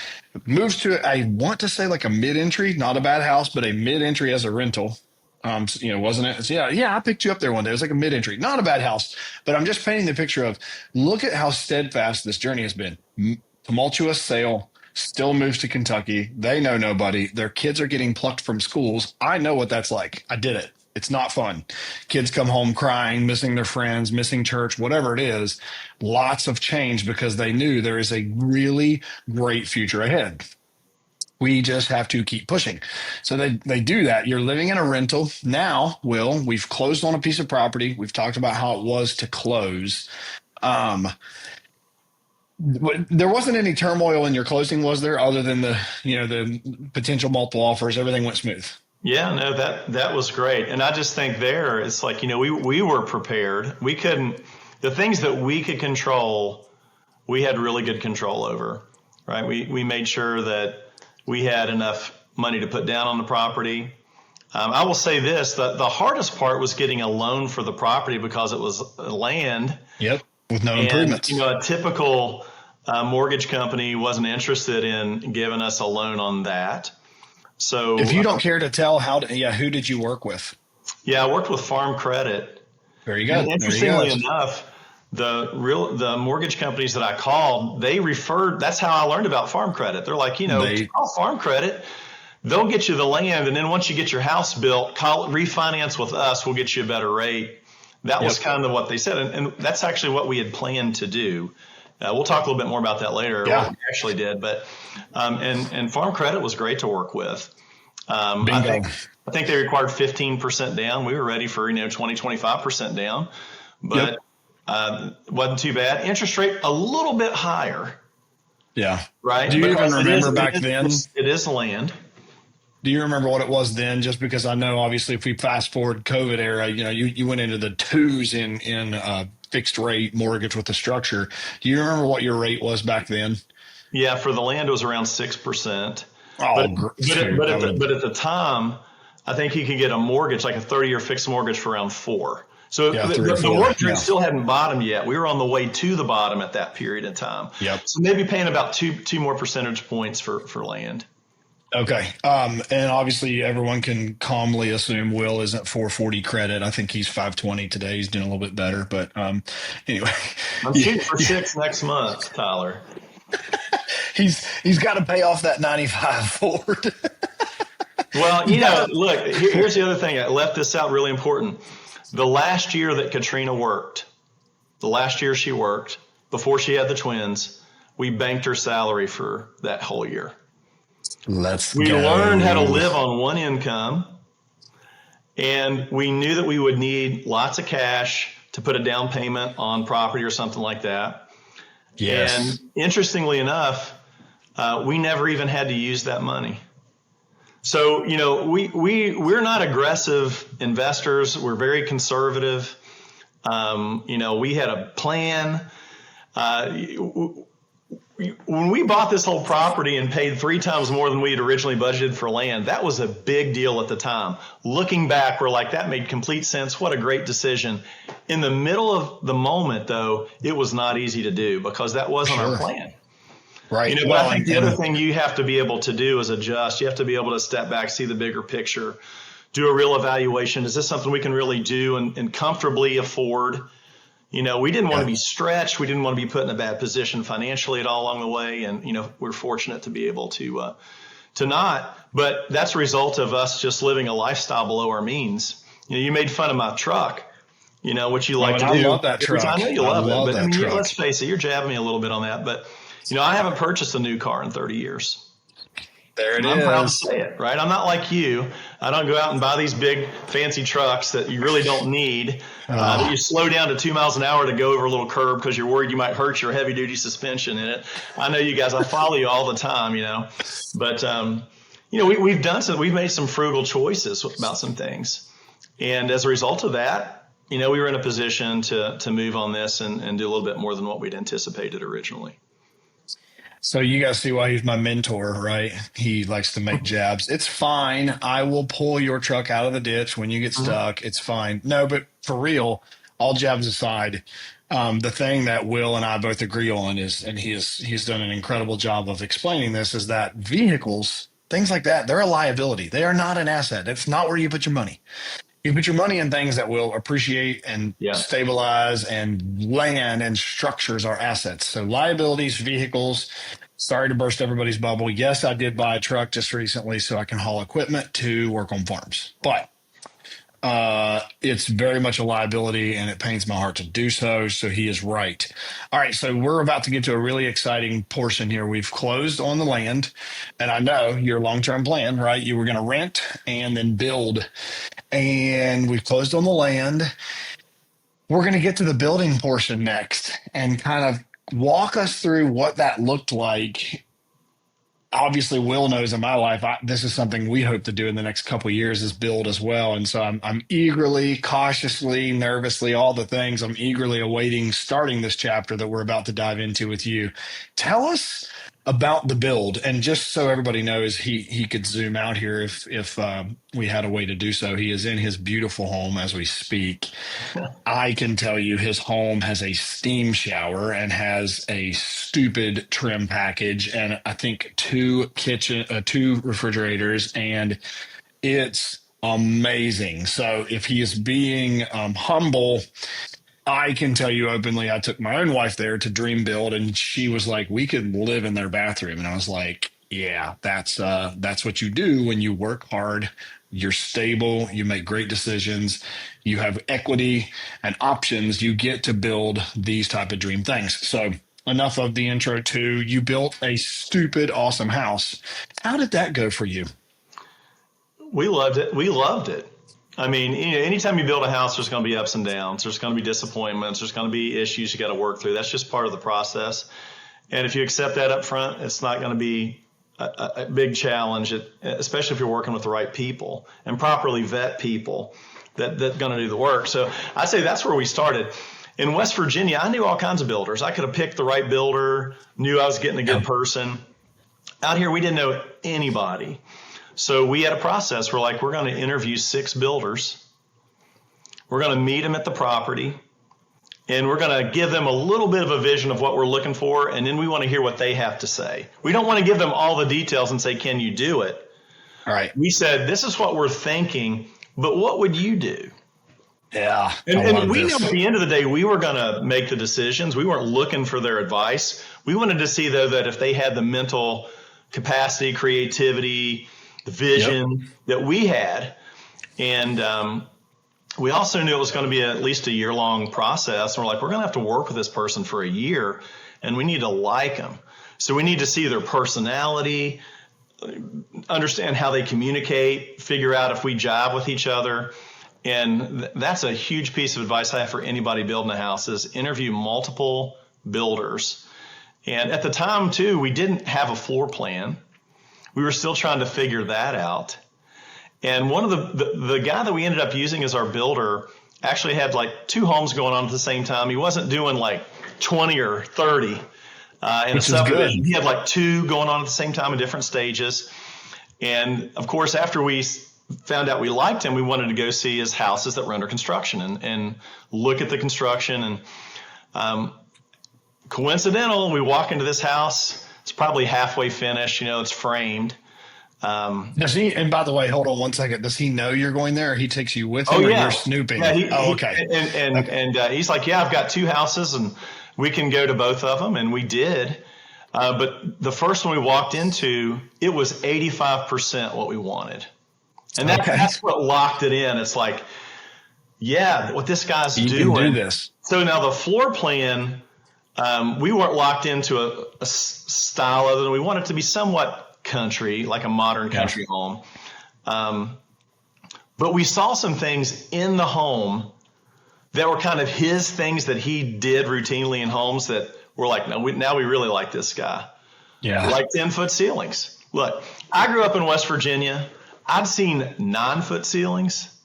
Moves to, I want to say like a mid-entry, not a bad house, but a mid-entry as a rental. Wasn't it? Yeah, I picked you up there one day. It was like a mid-entry, not a bad house, but I'm just painting the picture of, look at how steadfast this journey has been. Tumultuous sale. Still moves to Kentucky. They know nobody. Their kids are getting plucked from schools. I know what that's like. I did it. It's not fun. Kids come home crying, missing their friends, missing church, whatever it is. Lots of change because they knew there is a really great future ahead. We just have to keep pushing. So they do that. You're living in a rental. Now, Will, we've closed on a piece of property. We've talked about how it was to close. There wasn't any turmoil in your closing, was there, other than the potential multiple offers? Everything went smooth. Yeah, no, that was great. And I just think it's like, we were prepared. The things that we could control, we had really good control over, right? We made sure that we had enough money to put down on the property. I will say this, the hardest part was getting a loan for the property because it was land. Yep, with no improvements. A typical mortgage company wasn't interested in giving us a loan on that. So if you don't care to tell who did you work with? Yeah, I worked with Farm Credit. Very good. And interestingly enough, the mortgage companies that I called, they referred, that's how I learned about Farm Credit. They're like, call Farm Credit. they'll get you the land, and then once you get your house built, refinance with us, we'll get you a better rate. That was kind of what they said, and that's actually what we had planned to do. We'll talk a little bit more about that later, what we actually did. But and Farm Credit was great to work with. I think they required 15% down. We were ready for 20-25% down, but wasn't too bad. Interest rate a little bit higher. Yeah. Right. Do you even remember back then? It is land. Do you remember what it was then? Just because I know, obviously, if we fast forward COVID era, you went into the twos in fixed rate mortgage with the structure. Do you remember what your rate was back then? Yeah, for the land, it was around 6%. Oh, but at the time, I think you could get a mortgage, like a 30-year fixed mortgage, for around 4%. So the mortgage rate still hadn't bottomed yet. We were on the way to the bottom at that period of time. Yep. So maybe paying about two more percentage points for land. Okay. And obviously everyone can calmly assume Will isn't 440 credit. I think he's 520 today. He's doing a little bit better, but anyway. I'm shooting for 6 next month, Tyler. He's got to pay off that 95 Ford. Well, look, here's the other thing. I left this out, really important. The last year that Katrina worked, the last year she worked, before she had the twins, we banked her salary for that whole year. We learned how to live on one income, and we knew that we would need lots of cash to put a down payment on property or something like that. Yes. And interestingly enough, we never even had to use that money. So, we're not aggressive investors. We're very conservative. We had a plan. When we bought this whole property and paid 3 times more than we had originally budgeted for land, that was a big deal at the time. Looking back, we're like, that made complete sense. What a great decision. In the middle of the moment, though, it was not easy to do because that wasn't our plan. Right. But I think the other thing you have to be able to do is adjust. You have to be able to step back, see the bigger picture, do a real evaluation. Is this something we can really do and comfortably afford? We didn't want to be stretched. We didn't want to be put in a bad position financially at all along the way. And, we're fortunate to be able to not. But that's a result of us just living a lifestyle below our means. You made fun of my truck, what you like to do. I love that truck. I know you love it. But let's face it, you're jabbing me a little bit on that. But, I haven't purchased a new car in 30 years. There it is. I'm proud to say it, right? I'm not like you. I don't go out and buy these big fancy trucks that you really don't need, that you slow down to 2 miles an hour to go over a little curb because you're worried you might hurt your heavy duty suspension in it. I know you guys, I follow you all the time, but, we've made some frugal choices about some things. And as a result of that, we were in a position to move on this and do a little bit more than what we'd anticipated originally. So you guys see why he's my mentor, right? He likes to make jabs. It's fine. I will pull your truck out of the ditch when you get stuck. It's fine. No, but for real, all jabs aside, the thing that Will and I both agree on is, and he's done an incredible job of explaining this, is that vehicles, things like that, they're a liability. They are not an asset. It's not where you put your money. You put your money in things that will appreciate and stabilize, and land and structures are assets. So liabilities, vehicles, sorry to burst everybody's bubble. Yes, I did buy a truck just recently so I can haul equipment to work on farms. But it's very much a liability, and it pains my heart to do so. So he is right. All right. So we're about to get to a really exciting portion here. We've closed on the land, and I know your long-term plan, right? You were going to rent and then build, and we've closed on the land. We're going to get to the building portion next and kind of walk us through what that looked like. Obviously, Will knows in my life, this is something we hope to do in the next couple of years, is build as well. And so I'm eagerly, cautiously, nervously, all the things, I'm eagerly awaiting starting this chapter that we're about to dive into with you. Tell us about the build. And just so everybody knows, he could zoom out here if we had a way to do so. He is in his beautiful home as we speak. I can tell you his home has a steam shower and has a stupid trim package, and I think two refrigerators, and it's amazing. So if he is being humble, I can tell you openly, I took my own wife there to dream build, and she was like, we could live in their bathroom. And I was like, Yeah, that's what you do when you work hard. You're stable, you make great decisions, you have equity and options. You get to build these type of dream things. So enough of the intro to you built a stupid awesome house. How did that go for you? We loved it. We loved it. I mean, anytime you build a house, there's going to be ups and downs. There's going to be disappointments. There's going to be issues you got to work through. That's just part of the process. And if you accept that up front, it's not going to be a big challenge, especially if you're working with the right people and properly vet people that going to do the work. So I'd say that's where we started. In West Virginia, I knew all kinds of builders. I could have picked the right builder, knew I was getting a good person. Out here, we didn't know anybody. So we had a process. We're like, we're going to interview 6 builders. We're going to meet them at the property. And we're going to give them a little bit of a vision of what we're looking for. And then we want to hear what they have to say. We don't want to give them all the details and say, can you do it? All right. We said, this is what we're thinking, but what would you do? Yeah. And we knew at the end of the day, we were going to make the decisions. We weren't looking for their advice. We wanted to see, though, that if they had the mental capacity, creativity, the vision that we had. And we also knew it was going to be at least a year-long process. And we're like, we're going to have to work with this person for a year, and we need to like them. So we need to see their personality, understand how they communicate, figure out if we jive with each other. And that's a huge piece of advice I have for anybody building a house is interview multiple builders. And at the time, too, we didn't have a floor plan. We were still trying to figure that out. And one of the guy that we ended up using as our builder actually had like 2 homes going on at the same time. He wasn't doing like 20 or 30 in a subdivision. He had like 2 going on at the same time in different stages. And of course, after we found out we liked him, we wanted to go see his houses that were under construction and look at the construction. And coincidental, we walk into this house. It's probably halfway finished. It's framed. Does he? And by the way, hold on one second. Does he know you're going there? Or he takes you with him, or you're snooping? Yeah, okay. And he's like, yeah, I've got 2 houses, and we can go to both of them, and we did. But the first one we walked into, it was 85% what we wanted, and that's what locked it in. It's like, yeah, what this guy's doing. You can do this. So now the floor plan, we weren't locked into a style other than we wanted it to be somewhat country, like a modern country home. But we saw some things in the home that were kind of his things that he did routinely in homes that were like, now we really like this guy. Yeah. Like 10-foot ceilings. Look, I grew up in West Virginia. I'd seen 9-foot ceilings.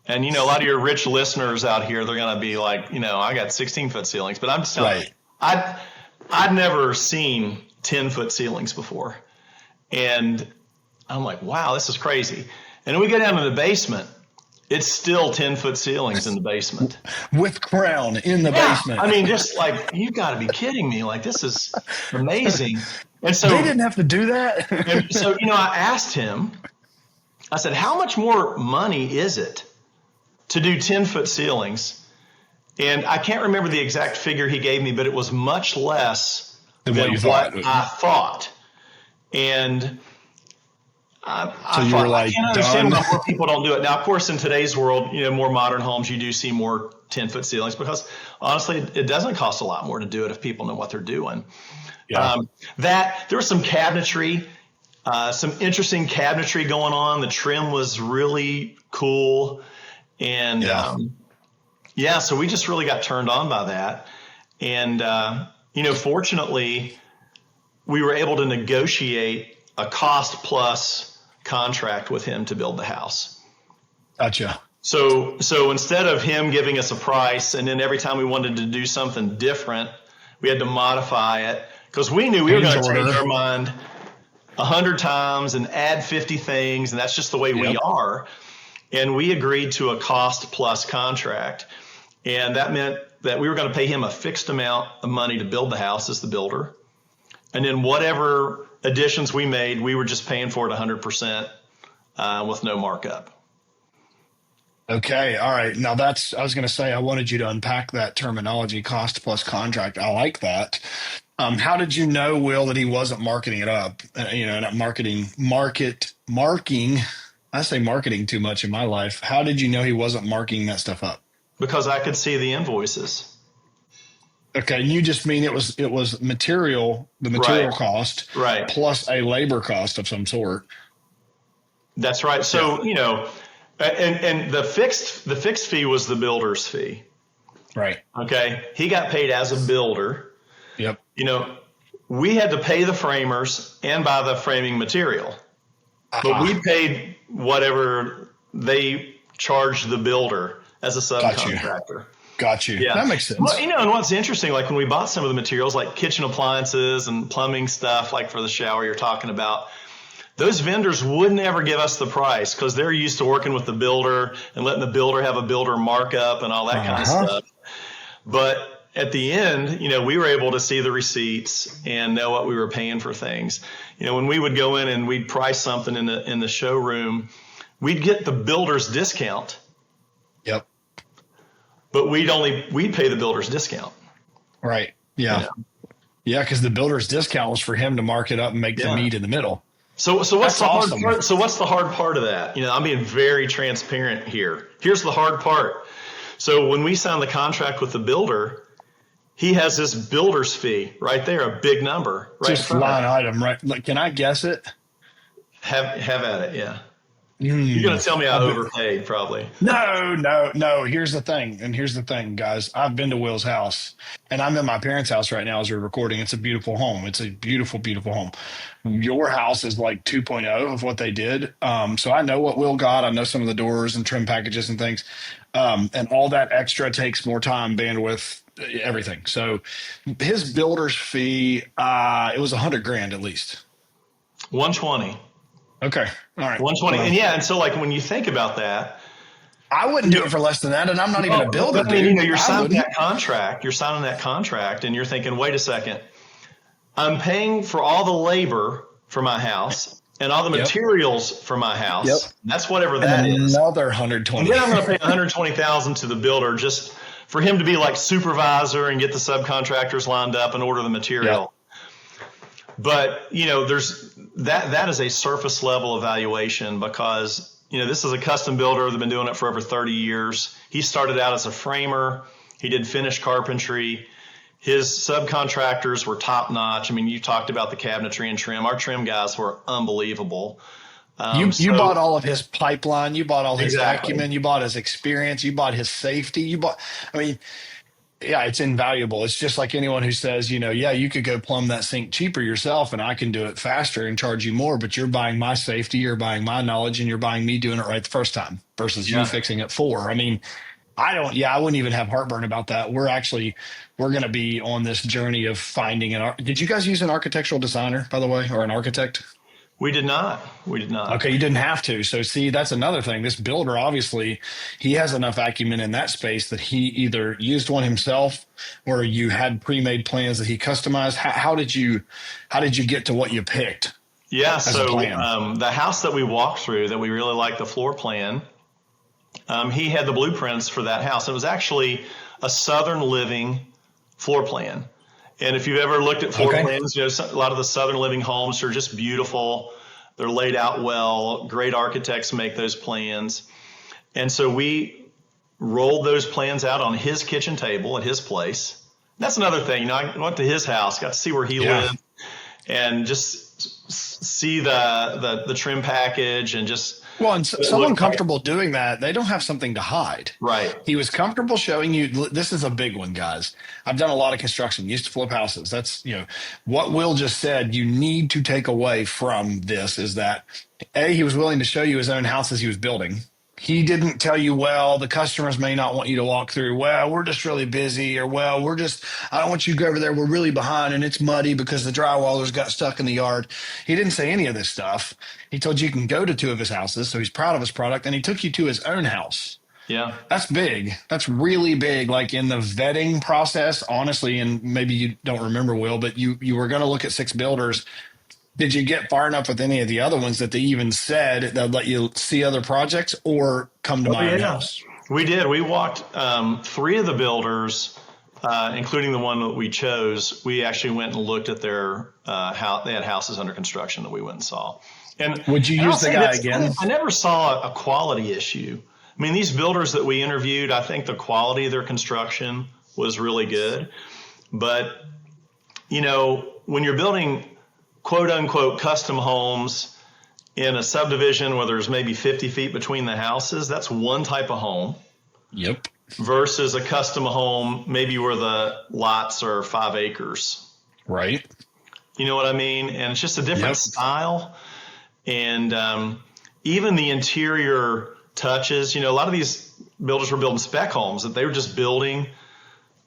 And, a lot of your rich listeners out here, they're going to be like, I got 16-foot ceilings. But I'm just telling you, I'd never seen 10-foot ceilings before. And I'm like, wow, this is crazy. And we go down to the basement. It's still 10-foot ceilings in the basement. With crown in the basement. I mean, just like, you've got to be kidding me. Like, this is amazing. And so they didn't have to do that. And so, I asked him, I said, how much more money is it to do 10-foot ceilings? And I can't remember the exact figure he gave me, but it was much less than what I thought. And I thought, I can't understand why more people don't do it. Now, of course, in today's world, more modern homes, you do see more 10-foot ceilings because honestly, it doesn't cost a lot more to do it if people know what they're doing. Yeah. There was some cabinetry, some interesting cabinetry going on. The trim was really cool. And so we just really got turned on by that. And, fortunately, we were able to negotiate a cost plus contract with him to build the house. Gotcha. So instead of him giving us a price and then every time we wanted to do something different, we had to modify it because we knew we were going to change our mind 100 times and add 50 things. And that's just the way we are. And we agreed to a cost plus contract. And that meant that we were going to pay him a fixed amount of money to build the house as the builder. And then whatever additions we made, we were just paying for it 100% with no markup. Okay. All right. Now I was going to say, I wanted you to unpack that terminology, cost plus contract. I like that. How did you know, Will, that he wasn't marketing it up? Not marking. I say marketing too much in my life. How did you know he wasn't marking that stuff up? Because I could see the invoices. Okay, and you just mean it was material, the material Right. cost, Right. plus a labor cost of some sort. That's right. So, and the fixed fee was the builder's fee. Right. Okay. He got paid as a builder. Yep. We had to pay the framers and buy the framing material, but we paid whatever they charged the builder as a subcontractor. Got you. Yeah. That makes sense. Well, and what's interesting, like when we bought some of the materials, like kitchen appliances and plumbing stuff, like for the shower you're talking about, those vendors wouldn't ever give us the price because they're used to working with the builder and letting the builder have a builder markup and all that kind of stuff. But at the end, we were able to see the receipts and know what we were paying for things. When we would go in and we'd price something in the showroom, we'd get the builder's discount. Yep. But we'd pay the builder's discount. Right. Yeah. Yeah, because the builder's discount was for him to mark it up and make the meat in the middle. So what's the hard part? So what's the hard part of that? I'm being very transparent here. Here's the hard part. So when we signed the contract with the builder, he has this builder's fee right there, a big number. Right. Just line item, right? Like, can I guess it? Have at it, yeah. You're going to tell me I overpaid, probably. No. Here's the thing, guys. I've been to Will's house, and I'm in my parents' house right now as we're recording. It's a beautiful home. It's a beautiful, beautiful home. Your house is like 2.0 of what they did. So I know what Will got. I know some of the doors and trim packages and things. And all that extra takes more time, bandwidth, everything. So his builder's fee, it was $100,000 at least. 120. Okay. All right. 120. And so like when you think about that, I wouldn't do it for less than that, and I'm not even a builder, dude. You're signing that contract, and you're thinking, wait a second, I'm paying for all the labor for my house and all the materials for my house. Yep. That's whatever that is. Another 120. And then I'm going to pay $120,000 to the builder just for him to be like supervisor and get the subcontractors lined up and order the material. Yep. But there's that is a surface level evaluation because this is a custom builder that's been doing it for over 30 years. He started out as a framer. He did finished carpentry. His subcontractors were top notch. I mean, you talked about the cabinetry and trim. Our trim guys were unbelievable. You bought all of his pipeline. You bought all his acumen. You bought his experience. You bought his safety. It's invaluable. It's just like anyone who says, you could go plumb that sink cheaper yourself and I can do it faster and charge you more, but you're buying my safety, you're buying my knowledge, and you're buying me doing it right the first time versus you fixing it for. I mean, I wouldn't even have heartburn about that. We're going to be on this journey of finding did you guys use an architectural designer, by the way, or an architect? We did not. Okay, you didn't have to. So see, that's another thing. This builder, obviously, he has enough acumen in that space that he either used one himself or you had pre-made plans that he customized. How did you get to what you picked? Yeah, so the house that we walked through that we really liked the floor plan, he had the blueprints for that house. It was actually a Southern living floor plan. And if you've ever looked at floor plans, a lot of the Southern living homes are just beautiful. They're laid out well. Great architects make those plans. And so we rolled those plans out on his kitchen table at his place. That's another thing. I went to his house, got to see where he lived, and just see the trim package and just. Well, and someone comfortable doing that, they don't have something to hide. Right. He was comfortable showing you. This is a big one, guys. I've done a lot of construction, used to flip houses. That's, what Will just said, you need to take away from this is that, he was willing to show you his own house as he was building. He didn't tell you, well, the customers may not want you to walk through. Well, we're just really busy, or I don't want you to go over there. We're really behind and it's muddy because the drywallers got stuck in the yard. He didn't say any of this stuff. He told you can go to two of his houses. So he's proud of his product, and he took you to his own house. Yeah. That's big. That's really big. Like in the vetting process, honestly, and maybe you don't remember, Will, but you were going to look at 6 builders. Did you get far enough with any of the other ones that they even said they'll let you see other projects or come to my house? We did. We walked 3 of the builders including the one that we chose, we actually went and looked at their house. They had houses under construction that we went and saw. And would you use the guy again? I never saw a quality issue. I mean, these builders that we interviewed, I think the quality of their construction was really good. But, you know, when you're building quote unquote custom homes in a subdivision where there's maybe 50 feet between the houses, that's one type of home. Yep. Versus a custom home, maybe where the lots are 5 acres. Right. You know what I mean? And it's just a different style. And even the interior touches, you know, a lot of these builders were building spec homes that they were just building.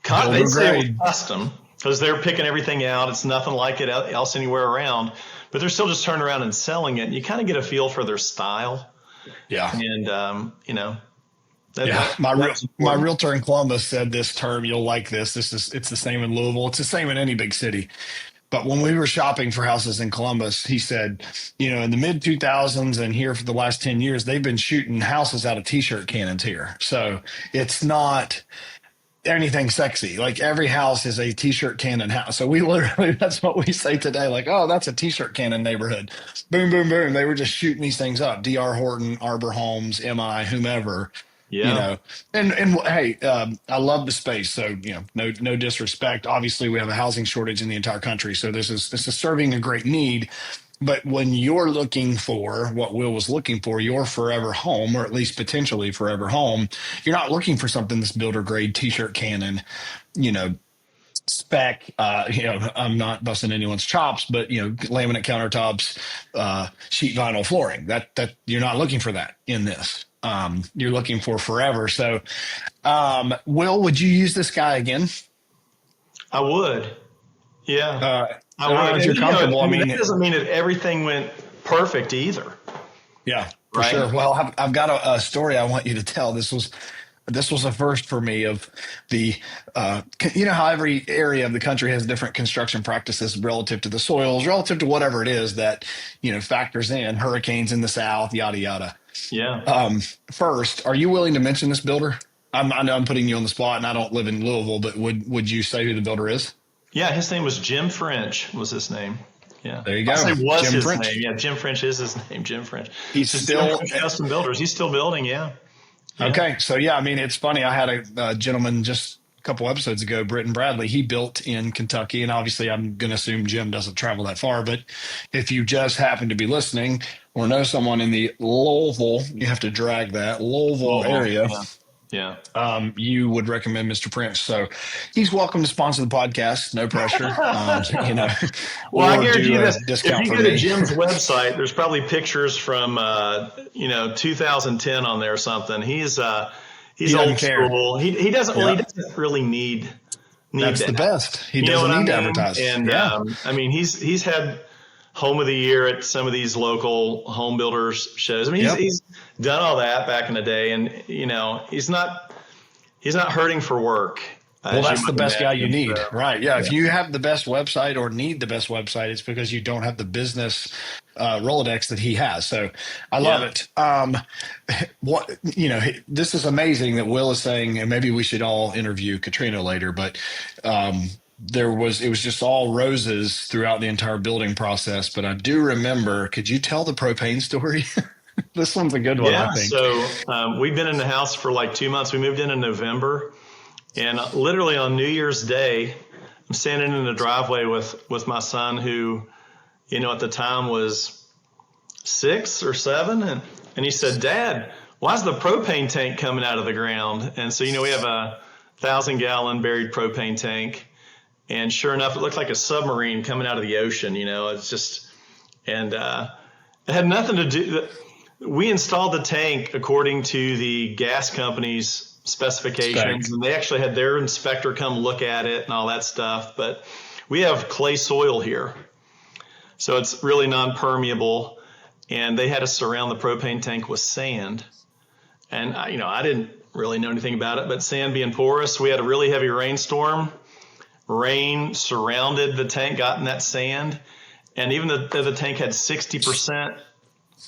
They say it was custom because they're picking everything out. It's nothing like it else anywhere around. But they're still just turning around and selling it. And you kind of get a feel for their style. Yeah. And, you know. My realtor in Columbus said this term, you'll like this. It's the same in Louisville. It's the same in any big city. But when we were shopping for houses in Columbus, he said, you know, in the mid 2000s and here for the last 10 years, they've been shooting houses out of t-shirt cannons here. So it's not anything sexy. Like every house is a t-shirt cannon house. So we literally, that's what we say today. Like, oh, that's a t-shirt cannon neighborhood. Boom, boom, boom. They were just shooting these things up. DR Horton, Arbor Homes, MI, whomever. Yeah. You know, and hey, I love the space. So, you know, no disrespect. Obviously, we have a housing shortage in the entire country. So this is serving a great need. But when you're looking for what Will was looking for, your forever home, or at least potentially forever home, you're not looking for something that's builder grade t-shirt cannon, you know, spec. You know, I'm not busting anyone's chops, but you know, laminate countertops, sheet vinyl flooring. That you're not looking for that in this. You're looking for forever. So, Will, would you use this guy again? I would. Yeah. I would. If you're comfortable. I mean, that doesn't mean that everything went perfect either. Yeah, for sure. Well, I've got a story I want you to tell. This was a first for me of the, you know, how every area of the country has different construction practices relative to the soils, relative to whatever it is that, you know, factors in hurricanes in the South, yada, yada. Yeah. First, are you willing to mention this builder? I know I'm putting you on the spot and I don't live in Louisville, but would you say who the builder is? Yeah. His name was Jim French was his name. Yeah. There you go. Jim French. Name. Yeah. Jim French is his name. Jim French. He's still custom builders. He's still building. Yeah. Okay. So yeah, I mean, it's funny. I had a gentleman just a couple episodes ago, Britton Bradley, he built in Kentucky. And obviously I'm going to assume Jim doesn't travel that far, but if you just happen to be listening or know someone in the Louisville, you have to drag that Louisville area. Yeah. You would recommend Mr. Prince. So he's welcome to sponsor the podcast. No pressure. You know, well, I guarantee you this. If you go to Jim's website, there's probably pictures from, 2010 on there or something. He's old school. He doesn't really need That's that. The best. He doesn't need to advertise. And I mean, he's had home of the year at some of these local home builders shows. I mean, he's done all that back in the day, and you know, he's not hurting for work. Well, that's the best guy you need, right? Yeah. If you have the best website or need the best website, it's because you don't have the business Rolodex that he has. So I love it. This is amazing that Will is saying, and maybe we should all interview Katrina later, but it was just all roses throughout the entire building process. But I do remember, could you tell the propane story? This one's a good one, I think. So we've been in the house for like 2 months. We moved in November. And literally on New Year's Day, I'm standing in the driveway with my son who, you know, at the time was 6 or 7. And he said, "Dad, why is the propane tank coming out of the ground?" And so, you know, we have a 1,000-gallon buried propane tank. And sure enough, it looked like a submarine coming out of the ocean. You know, it's just, and it had nothing to do. We installed the tank according to the gas company's specifications, and they actually had their inspector come look at it and all that stuff. But we have clay soil here, so it's really non-permeable, and they had to surround the propane tank with sand. And I didn't really know anything about it, but sand being porous, we had a really heavy rainstorm. Rain surrounded the tank, got in that sand, and even the tank had 60%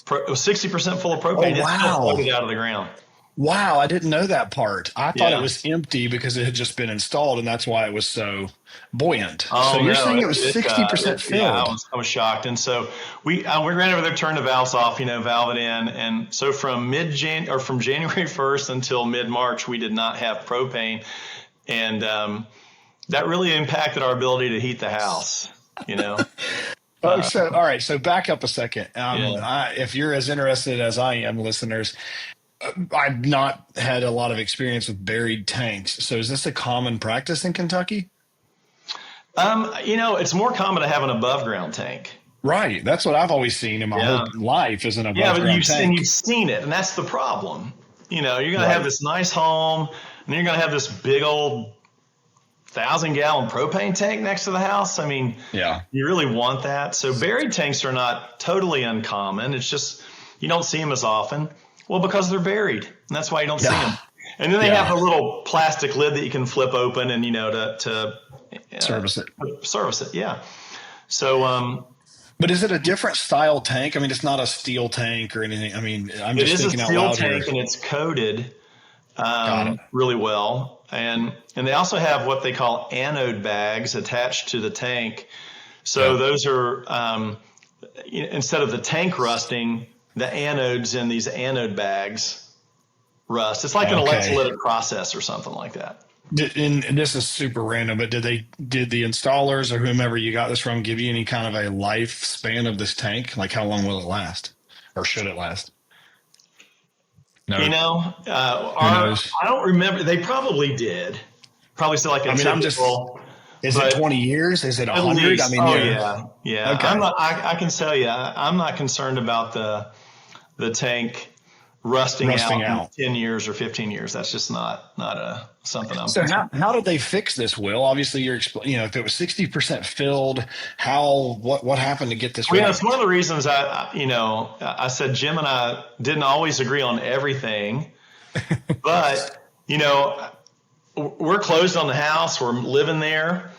full of propane. Oh, wow. It floated out of the ground. Wow, I didn't know that part. I thought it Yeah. was empty because it had just been installed, and that's why it was so buoyant. So Oh you're no, saying it was 60% yeah, filled? I was shocked, and so we ran over there, turned the valves off, valve it in, and so from from January 1st until mid March, we did not have propane, and that really impacted our ability to heat the house. Oh, so all right. So back up a second. Yeah. If you're as interested as I am, listeners, I've not had a lot of experience with buried tanks. So is this a common practice in Kentucky? It's more common to have an above ground tank. Right. That's what I've always seen in my Yeah. whole life is an Yeah, above but ground tank. you've seen it, and that's the problem. You're going to have Right. this nice home, and you're going to have this big old 1,000-gallon propane tank next to the house. I mean, Yeah. you really want that. So buried tanks are not totally uncommon. It's just you don't see them as often. Well, because they're buried, and that's why you don't see them. And then they have a little plastic lid that you can flip open, and to Service it. Service it. Yeah. So But is it a different style tank? I mean, it's not a steel tank or anything. I mean, I'm it just is a thinking out steel loud tank, here. and it's coated Got it. really well. And they also have what they call anode bags attached to the tank. So those are instead of the tank rusting, the anodes in these anode bags rust. It's like an electrolytic process or something like that. And this is super random, but did the installers or whomever you got this from give you any kind of a lifespan of this tank? Like how long will it last, or should it last? No. Who knows? I don't remember. They probably did. Probably still like a typical. Is it 20 years? Is it 100? I mean, yeah. Okay. I can tell you, I'm not concerned about the tank rusting out in 10 years or 15 years. That's just not something I'm. So how did they fix this, Will? Obviously, you're if it was 60% filled, what happened to get this right? It's one of the reasons I said Jim and I didn't always agree on everything, but we're closed on the house. We're living there.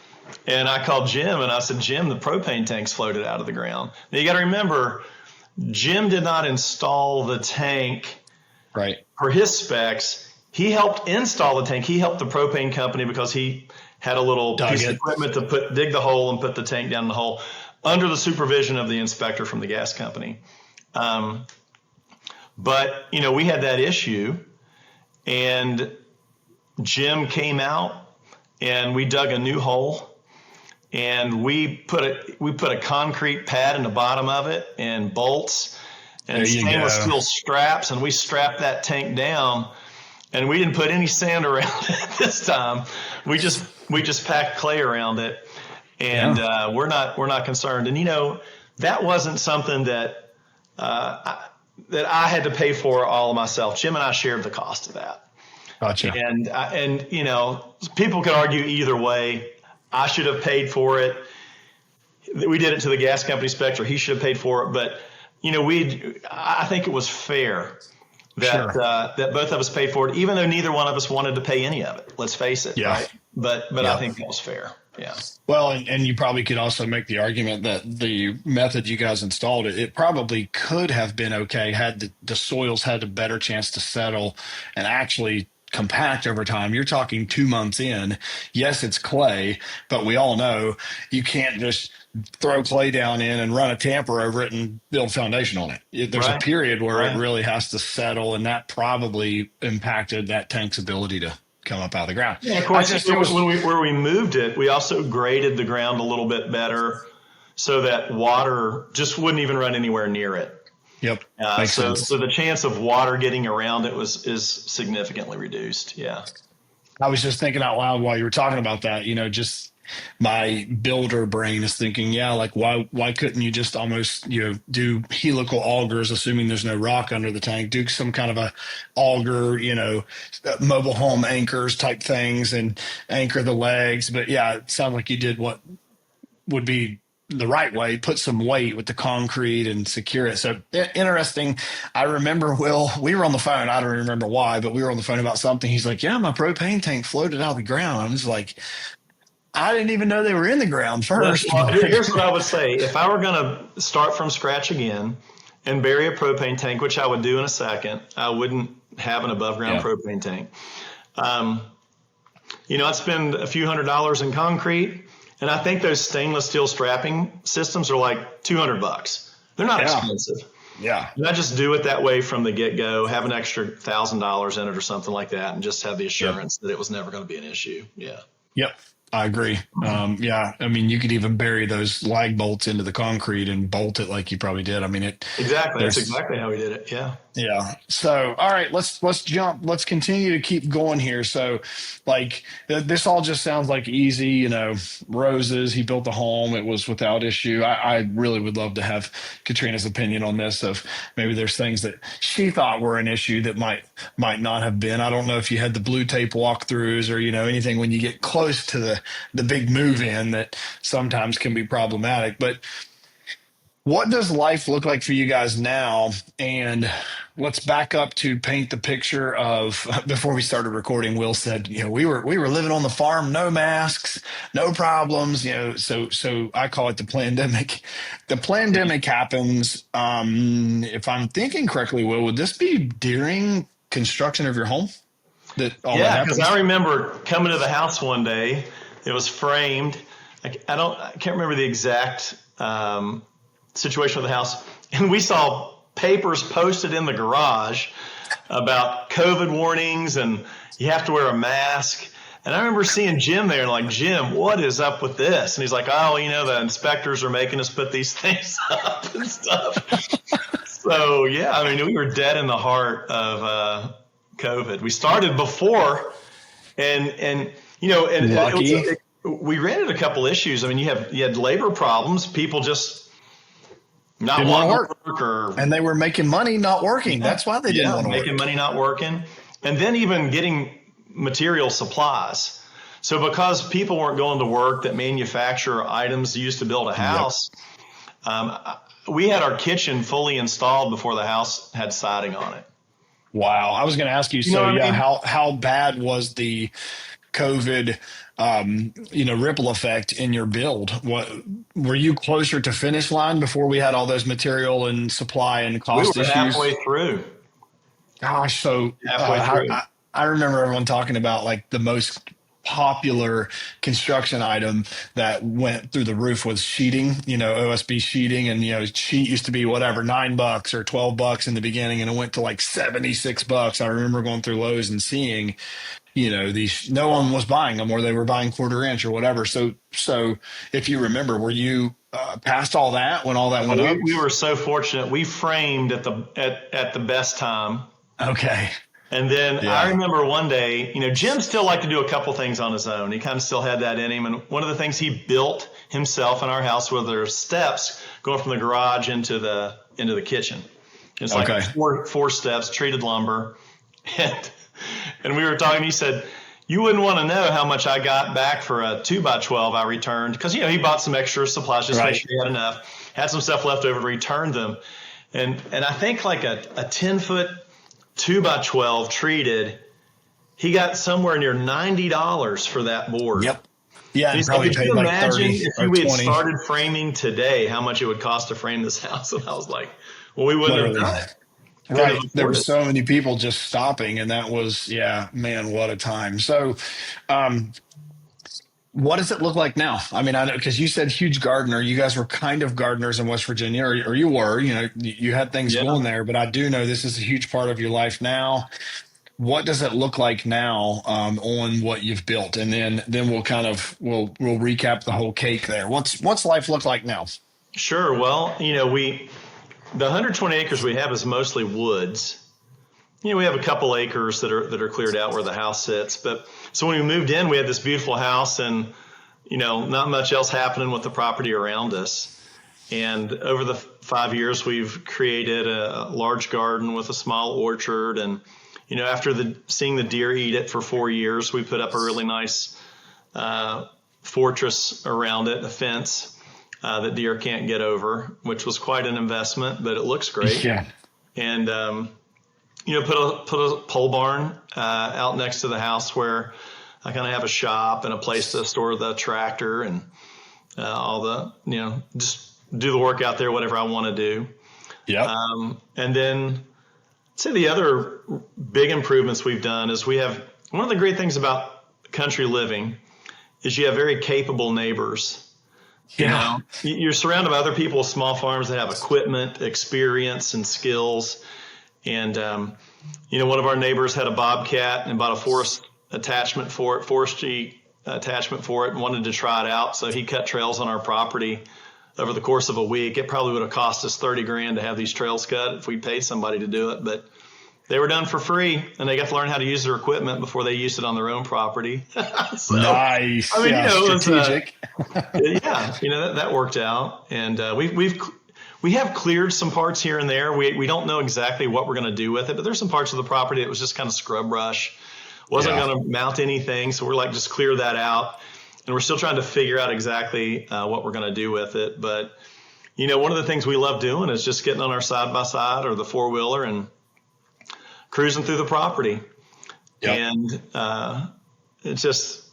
And I called Jim and I said, Jim, the propane tank's floated out of the ground. Now you got to remember, Jim did not install the tank for his specs. He helped install the tank. He helped the propane company because he had a little piece of equipment to dig the hole and put the tank down the hole under the supervision of the inspector from the gas company. But we had that issue, and Jim came out and we dug a new hole. And we put a concrete pad in the bottom of it and bolts and stainless steel straps, and we strapped that tank down. And we didn't put any sand around it this time. We just packed clay around it, and we're not concerned. And that wasn't something that I had to pay for all of myself. Jim and I shared the cost of that. Gotcha. And people could argue either way. I should have paid for it. We did it to the gas company spec, or he should have paid for it. But I think it was fair that that both of us paid for it, even though neither one of us wanted to pay any of it. Let's face it. Yeah. Right? But I think that was fair. Yeah. Well, and you probably could also make the argument that the method you guys installed it probably could have been okay had the soils had a better chance to settle and actually compact over time. You're talking 2 months in. Yes, it's clay, but we all know you can't just throw clay down in and run a tamper over it and build a foundation on it. There's a period where it really has to settle, and that probably impacted that tank's ability to come up out of the ground. Yeah, of course. Where we moved it, we also graded the ground a little bit better so that water just wouldn't even run anywhere near it. Yep. Makes sense. So the chance of water getting around it is significantly reduced. Yeah. I was just thinking out loud while you were talking about that, just my builder brain is thinking, why couldn't you just almost, do helical augers, assuming there's no rock under the tank, do some kind of a auger, mobile home anchors type things and anchor the legs. But it sounds like you did what would be the right way, put some weight with the concrete and secure it. So interesting. I remember, Will, we were on the phone. I don't remember why, but we were on the phone about something. He's like, my propane tank floated out of the ground. I was like, I didn't even know they were in the ground first. Well, here's what I would say. If I were going to start from scratch again and bury a propane tank, which I would do in a second, I wouldn't have an above ground propane tank. I'd spend a few $100s in concrete, and I think those stainless steel strapping systems are like $200. They're not expensive. Yeah. And I just do it that way from the get go, have an extra $1,000 in it or something like that, and just have the assurance that it was never going to be an issue. Yeah. Yep. I agree. Yeah. I mean, you could even bury those lag bolts into the concrete and bolt it like you probably did. I mean, exactly. That's exactly how we did it. Yeah. Yeah. So, all right, let's jump. Let's continue to keep going here. So, like, this all just sounds like easy, roses. He built the home. It was without issue. I really would love to have Katrina's opinion on this, of maybe there's things that she thought were an issue that might not have been. I don't know if you had the blue tape walkthroughs or, anything when you get close to the big move in that sometimes can be problematic. But what does life look like for you guys now? And let's back up to paint the picture of, before we started recording, Will said, we were living on the farm, no masks, no problems, so I call it the pandemic. The pandemic happens. If I'm thinking correctly, Will, would this be during construction of your home? Yeah, because I remember coming to the house one day. It was framed. I can't remember the exact situation of the house, and we saw papers posted in the garage about COVID warnings and you have to wear a mask. And I remember seeing Jim there and like, Jim, what is up with this? And he's like, oh, the inspectors are making us put these things up and stuff. So yeah, I mean, we were dead in the heart of COVID. We started before, and lucky. We ran into a couple issues. I mean, you had labor problems, people just not wanting to work, and they were making money not working. That's why they didn't want to work. Making money not working, and then even getting material supplies. So because people weren't going to work that manufacture items used to build a house, we had our kitchen fully installed before the house had siding on it. Wow. I was going to ask you, how bad was the COVID, ripple effect in your build? What were you closer to finish line before we had all those material and supply and cost issues? Halfway through. Gosh, so I remember everyone talking about like the most popular construction item that went through the roof was sheeting, OSB sheeting, and sheet used to be whatever $9 or $12 in the beginning, and it went to like $76. I remember going through Lowe's and seeing these, no one was buying them, or they were buying 1/4 inch or whatever. So if you remember, were you past all that when all that went up? We were so fortunate. We framed at the best time. Okay. And then I remember one day, Jim still liked to do a couple things on his own. He kind of still had that in him. And one of the things he built himself in our house were there steps going from the garage into the kitchen. It's like four steps, treated lumber. And we were talking, he said, you wouldn't want to know how much I got back for a 2x12 I returned. Because, he bought some extra supplies just to make sure he had enough. Had some stuff left over to return them. And I think like a 10-foot 2x12 treated, he got somewhere near $90 for that board. Yep. Yeah, and probably paid like 30 if or we 20. had started framing today, how much it would cost to frame this house? And I was like, well, we wouldn't have done it. Right. There were so many people just stopping, and that was, man, what a time. So, what does it look like now? I mean, I know, because you said huge gardener. You guys were kind of gardeners in West Virginia, or you were, you had things going there, but I do know this is a huge part of your life now. What does it look like now on what you've built? And then we'll we'll recap the whole cake there. What's life look like now? Sure. Well, the 120 acres we have is mostly woods. We have a couple acres that are cleared out where the house sits. But so when we moved in, we had this beautiful house and, not much else happening with the property around us. And over the 5 years, we've created a large garden with a small orchard. And, after seeing the deer eat it for 4 years, we put up a really nice fortress around it, a fence that deer can't get over, which was quite an investment, but it looks great. Yeah. And, put a pole barn out next to the house where I kind of have a shop and a place to store the tractor and all the, just do the work out there, whatever I want to do. Yeah. And then say the other big improvements we've done is we have one of the great things about country living is you have very capable neighbors. Yeah. You're surrounded by other people with small farms that have equipment, experience, and skills. And, one of our neighbors had a bobcat and bought a forestry attachment for it, and wanted to try it out. So he cut trails on our property over the course of a week. It probably would have cost us $30,000 to have these trails cut if we paid somebody to do it, but they were done for free, and they got to learn how to use their equipment before they used it on their own property. So, nice. I mean, strategic. That worked out, and we have cleared some parts here and there. We don't know exactly what we're going to do with it, but there's some parts of the property that was just kind of scrub brush, wasn't going to mount anything. So we're like, just clear that out, and we're still trying to figure out exactly what we're going to do with it. But one of the things we love doing is just getting on our side by side or the 4-wheeler and cruising through the property. Yep. And it's just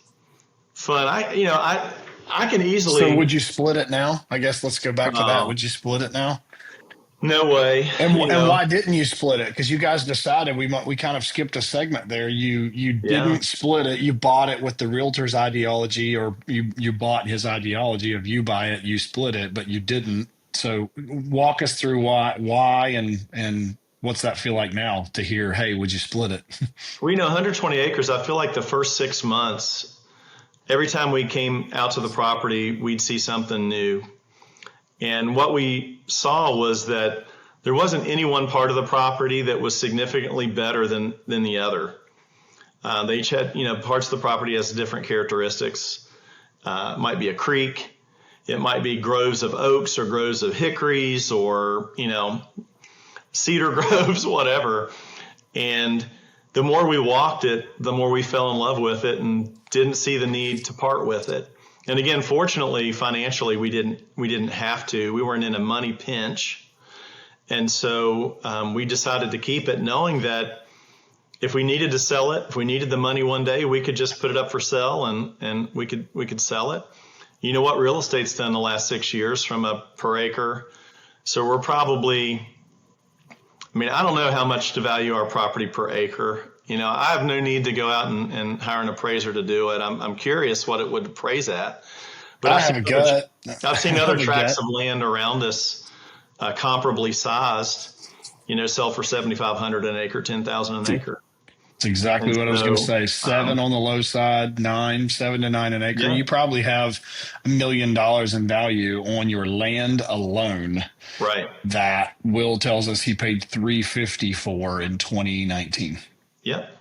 fun. I can easily. So would you split it now? I guess let's go back to that. Would you split it now? No way. And why didn't you split it? Because you guys decided we kind of skipped a segment there. You didn't split it. You bought it with the realtor's ideology, or you bought his ideology of you buy it, you split it, but you didn't. So walk us through why and what's that feel like now to hear, hey, would you split it? Well, 120 acres, I feel like the first 6 months, every time we came out to the property, we'd see something new. And what we saw was that there wasn't any one part of the property that was significantly better than the other. They each had, parts of the property has different characteristics. It might be a creek. It might be groves of oaks or groves of hickories or, cedar groves, whatever. And the more we walked it, the more we fell in love with it and didn't see the need to part with it. And again, fortunately, financially, we didn't have to. We weren't in a money pinch. And so we decided to keep it, knowing that if we needed to sell it, if we needed the money one day, we could just put it up for sale and we could sell it. You know what real estate's done the last 6 years from a per acre. So we're probably, I don't know how much to value our property per acre. I have no need to go out and hire an appraiser to do it. I'm curious what it would appraise at. But I've seen other tracts of land around us, comparably sized, sell for $7,500 an acre, $10,000 an acre. That's exactly what I was going to say. 7 on the low side, 7 to 9 an acre. Yeah. You probably have $1 million in value on your land alone. Right. That Will tells us he paid $350 for in 2019. Yep.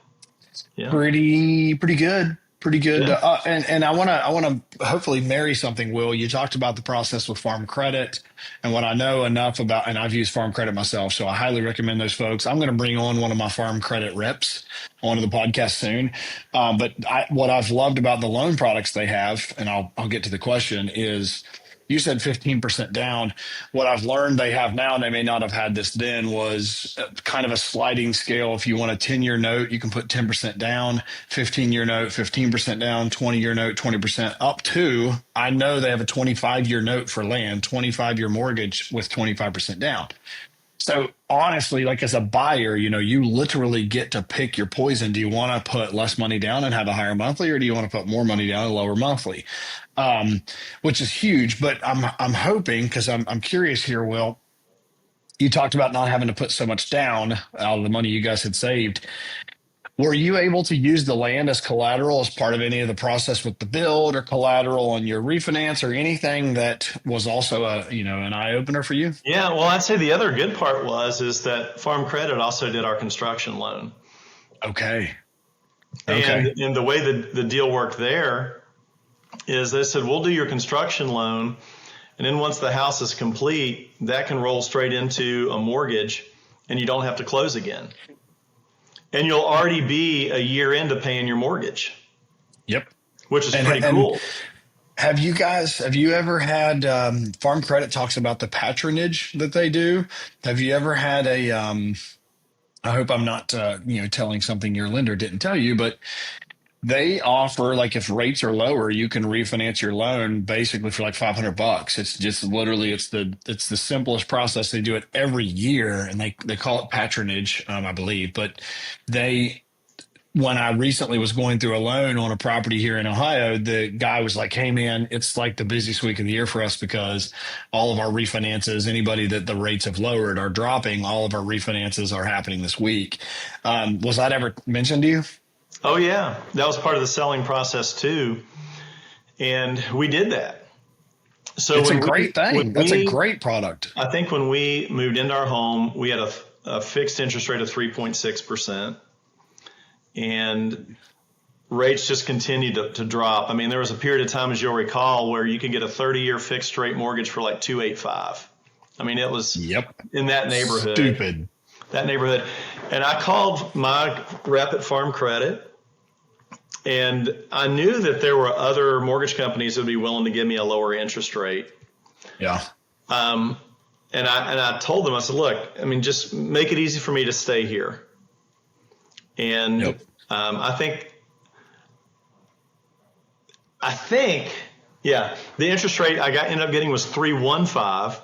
Yeah. Pretty good. Pretty good. Yeah. And I want to hopefully marry something, Will. You talked about the process with Farm Credit and what I know enough about, and I've used Farm Credit myself, so I highly recommend those folks. I'm going to bring on one of my Farm Credit reps onto the podcast soon. But what I've loved about the loan products they have, and I'll get to the question, is you said 15% down. What I've learned they have now, and they may not have had this then, was kind of a sliding scale. If you want a 10-year note, you can put 10% down, 15-year note, 15% down, 20-year note, 20% up to, I know they have a 25-year note for land, 25-year mortgage with 25% down. So honestly, like as a buyer, you literally get to pick your poison. Do you want to put less money down and have a higher monthly, or do you want to put more money down and lower monthly? Which is huge. But I'm hoping, because I'm curious here, Will, you talked about not having to put so much down out of the money you guys had saved. Were you able to use the land as collateral as part of any of the process with the build, or collateral on your refinance, or anything that was also an eye opener for you? Yeah, well, I'd say the other good part is that Farm Credit also did our construction loan. Okay. And the way the deal worked there is they said, we'll do your construction loan, and then once the house is complete, that can roll straight into a mortgage, and you don't have to close again. And you'll already be a year into paying your mortgage. Yep. Which is pretty cool. Have you ever had, Farm Credit talks about the patronage that they do. Have you ever had I hope I'm not, telling something your lender didn't tell you, but They offer, like, if rates are lower, you can refinance your loan basically for like $500. It's just literally, it's the simplest process. They do it every year, and they call it patronage, I believe. But they, when I recently was going through a loan on a property here in Ohio, the guy was like, "Hey man, it's like the busiest week of the year for us because all of our refinances, anybody that the rates have lowered are dropping. All of our refinances are happening this week." Was that ever mentioned to you? Oh yeah, that was part of the selling process too, and we did that. So It's a when great thing. That's a we great product. I think when we moved into our home, we had a fixed interest rate of 3.6%, and rates just continued to drop. I mean, there was a period of time, as you'll recall, where you could get a 30-year fixed rate mortgage for like 285. I mean, it was Yep. in that neighborhood. Stupid. That neighborhood. And I called my rep at Farm Credit, and I knew that there were other mortgage companies that would be willing to give me a lower interest rate. Yeah. And I told them, I said, look, I mean, just make it easy for me to stay here. And Yep. I think, yeah, the interest rate ended up getting was 3.15,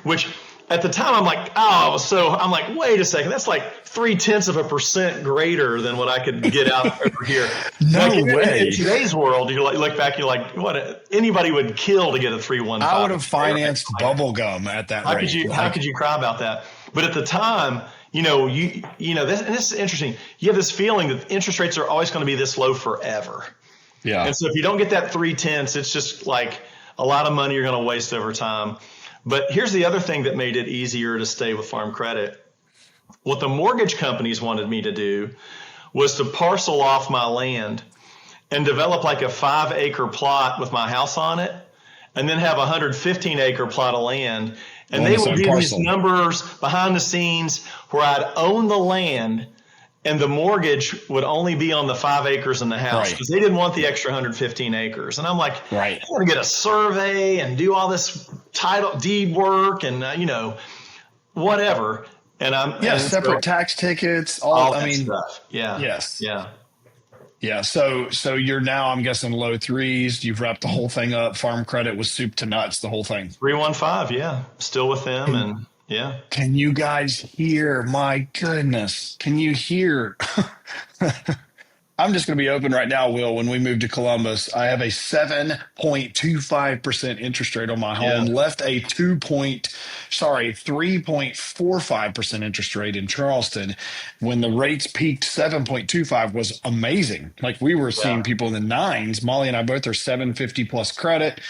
which at the time I'm like, I'm like, wait a second, that's like 0.3% greater than what I could get out over here. No like, way. In today's world, you look back, you're like, what? Anybody would kill to get a 3.15. I would have financed bubble gum at that rate. How could you cry about that? But at the time, this is interesting. You have this feeling that interest rates are always going to be this low forever. Yeah. And so if you don't get that 0.3, it's just like a lot of money you're going to waste over time. But here's the other thing that made it easier to stay with Farm Credit. What the mortgage companies wanted me to do was to parcel off my land and develop like a 5-acre plot with my house on it, and then have a 115-acre plot of land. And they would do these numbers behind the scenes where I'd own the land and the mortgage would only be on the 5 acres in the house because they didn't want the extra 115 acres. And I'm like, I want to get a survey and do all this title deed work and, whatever. And separate tax tickets, all that stuff. Yeah. Yes. Yeah. Yeah. So you're now, I'm guessing, low threes. You've wrapped the whole thing up. Farm Credit was soup to nuts, the whole thing. 315. Yeah. Still with them. And yeah. Can you guys hear? My goodness. Can you hear? I'm just going to be open right now, Will. When we moved to Columbus, I have a 7.25% interest rate on my home, left a 3.45% interest rate in Charleston. When the rates peaked, 7.25 was amazing. Like, we were seeing people in the nines. Molly and I both are 750 plus credit.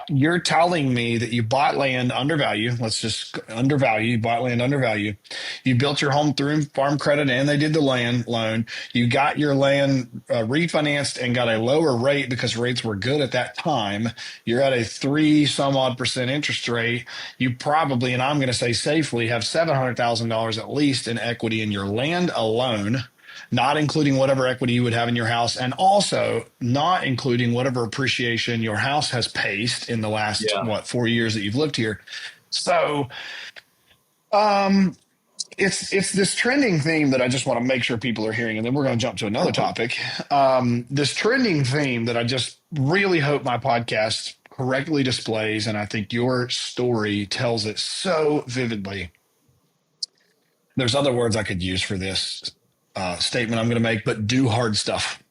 You're telling me that you bought land undervalue. Let's just undervalue. You bought land undervalue. You built your home through Farm Credit, and they did the land loan. You got your land refinanced and got a lower rate because rates were good at that time. You're at a 3-some-odd% interest rate. You probably, and I'm going to say safely, have $700,000 at least in equity in your land alone, not including whatever equity you would have in your house, and also not including whatever appreciation your house has paced in the last, 4 years that you've lived here. So it's this trending theme that I just want to make sure people are hearing, and then we're going to jump to another topic. This trending theme that I just really hope my podcast correctly displays, and I think your story tells it so vividly. There's other words I could use for this statement I'm going to make, but do hard stuff.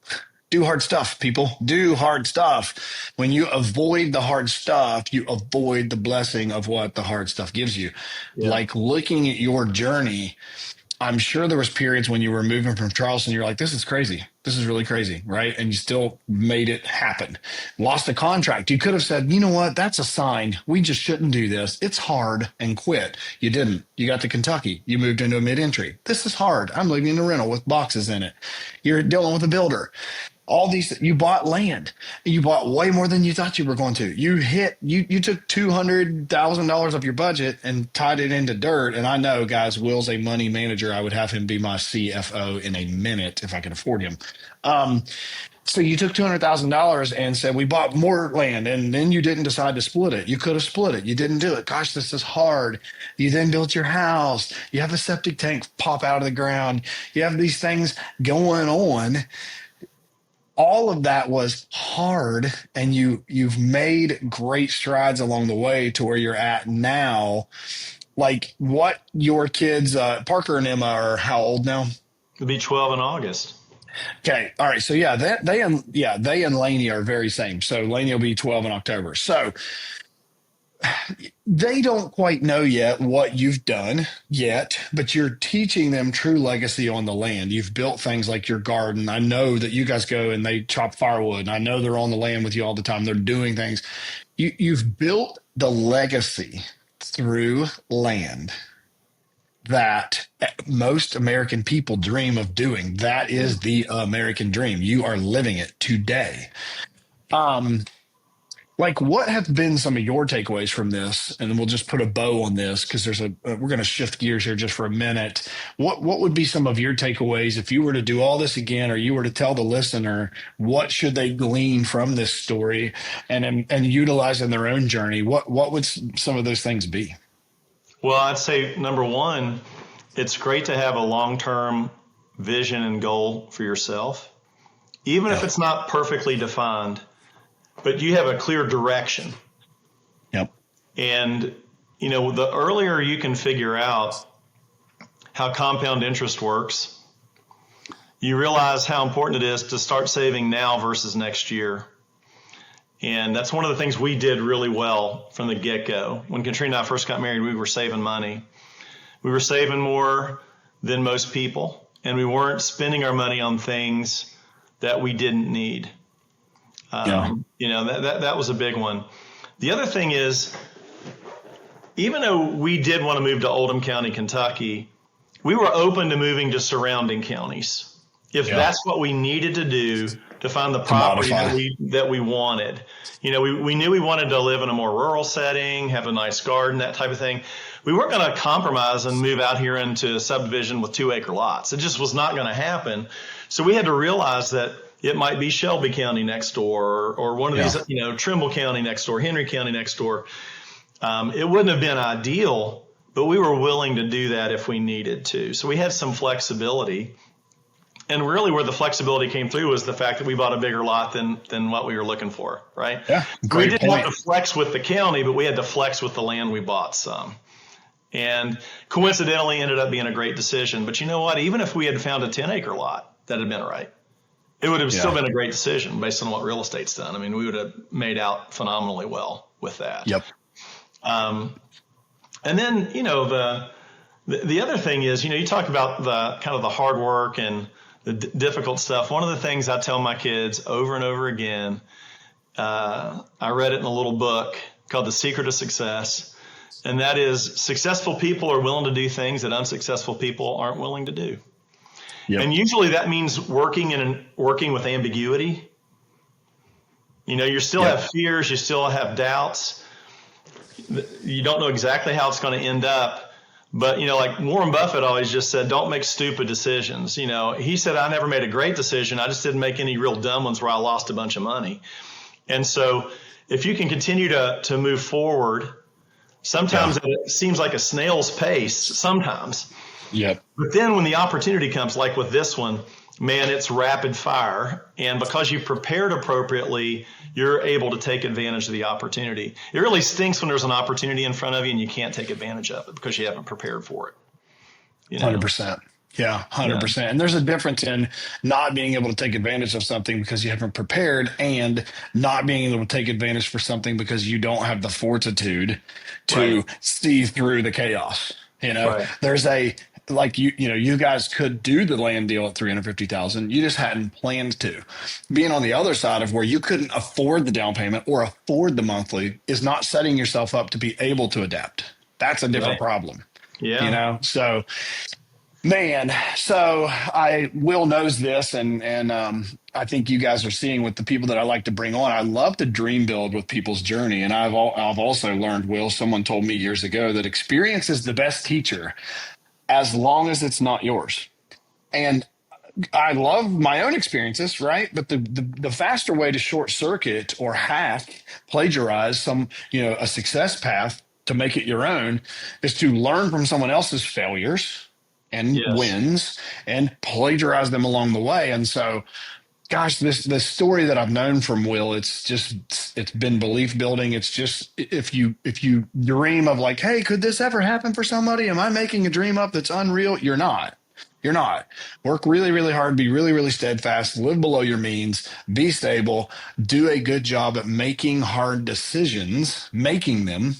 Do hard stuff, people. Do hard stuff. When you avoid the hard stuff, you avoid the blessing of what the hard stuff gives you. Yeah. Like, looking at your journey, I'm sure there was periods when you were moving from Charleston, you're like, this is crazy. This is really crazy, right? And you still made it happen. Lost a contract. You could have said, you know what? That's a sign. We just shouldn't do this. It's hard, and quit. You didn't. You got to Kentucky. You moved into a mid-entry. This is hard. I'm living in a rental with boxes in it. You're dealing with a builder. All these, you bought land. You bought way more than you thought you were going to. You took $200,000 of your budget and tied it into dirt. And I know, guys, Will's a money manager. I would have him be my CFO in a minute if I could afford him. So you took $200,000 and said, we bought more land, and then you didn't decide to split it. You could have split it. You didn't do it. Gosh, this is hard. You then built your house. You have a septic tank pop out of the ground. You have these things going on. all of that was hard, and you've made great strides along the way to where you're at now. Like, what your kids, Parker and Emma, are how old now? It'll be 12 in August. Okay. All right. So yeah, they and Lainey are very same. So Lainey will be 12 in October. So they don't quite know yet what you've done yet, but you're teaching them true legacy on the land. You've built things like your garden. I know that you guys go and they chop firewood, and I know they're on the land with you all the time. They're doing things. You've built the legacy through land that most American people dream of doing. That is the American dream. You are living it today. Like, what have been some of your takeaways from this? And then we'll just put a bow on this, because we're going to shift gears here just for a minute. What would be some of your takeaways if you were to do all this again, or you were to tell the listener what should they glean from this story and utilize in their own journey? What would some of those things be? Well, I'd say number one, it's great to have a long-term vision and goal for yourself, even if it's not perfectly defined, but you have a clear direction. Yep. And, the earlier you can figure out how compound interest works, you realize how important it is to start saving now versus next year. And that's one of the things we did really well from the get-go. When Katrina and I first got married, we were saving money. We were saving more than most people, and we weren't spending our money on things that we didn't need. That was a big one. The other thing is, even though we did want to move to Oldham County, Kentucky, we were open to moving to surrounding counties if that's what we needed to do to find the property that we wanted. We knew we wanted to live in a more rural setting, have a nice garden, that type of thing. We weren't going to compromise and move out here into a subdivision with 2-acre lots. It just was not going to happen. So we had to realize that it might be Shelby County next door, or one of these, Trimble County next door, Henry County next door. It wouldn't have been ideal, but we were willing to do that if we needed to. So we had some flexibility. And really where the flexibility came through was the fact that we bought a bigger lot than what we were looking for, right? Yeah, we didn't have to flex with the county, but we had to flex with the land we bought some. And coincidentally ended up being a great decision. But you know what? Even if we had found a 10-acre lot that had been right, it would have still been a great decision based on what real estate's done. I mean, we would have made out phenomenally well with that. Yep. And then, the other thing is, you talk about the kind of the hard work and the difficult stuff. One of the things I tell my kids over and over again, I read it in a little book called The Secret of Success. And that is, successful people are willing to do things that unsuccessful people aren't willing to do. Yep. And usually that means working with ambiguity. You still have fears, you still have doubts. You don't know exactly how it's going to end up. But, like Warren Buffett always just said, don't make stupid decisions. He said, I never made a great decision. I just didn't make any real dumb ones where I lost a bunch of money. And so if you can continue to move forward, sometimes it seems like a snail's pace sometimes. Yep. But then when the opportunity comes, like with this one, man, it's rapid fire. And because you prepared appropriately, you're able to take advantage of the opportunity. It really stinks when there's an opportunity in front of you and you can't take advantage of it because you haven't prepared for it. 100%. Yeah, 100%. Yeah. And there's a difference in not being able to take advantage of something because you haven't prepared, and not being able to take advantage for something because you don't have the fortitude to see through the chaos. There's you guys could do the land deal at $350,000. You just hadn't planned to. Being on the other side of where you couldn't afford the down payment or afford the monthly is not setting yourself up to be able to adapt. That's a different problem. Yeah. So, man, Will knows this, and I think you guys are seeing with the people that I like to bring on. I love to dream build with people's journey, and I've also learned, Will, someone told me years ago that experience is the best teacher, as long as it's not yours. And I love my own experiences, right? But the faster way to short circuit or hack, plagiarize a success path to make it your own is to learn from someone else's failures and wins and plagiarize them along the way. And so Gosh, this story that I've known from Will, it's been belief building. It's just if you dream of like, hey, could this ever happen for somebody? Am I making a dream up that's unreal? You're not. You're not. Work really, really hard, be really, really steadfast, live below your means, be stable, do a good job at making hard decisions, making them.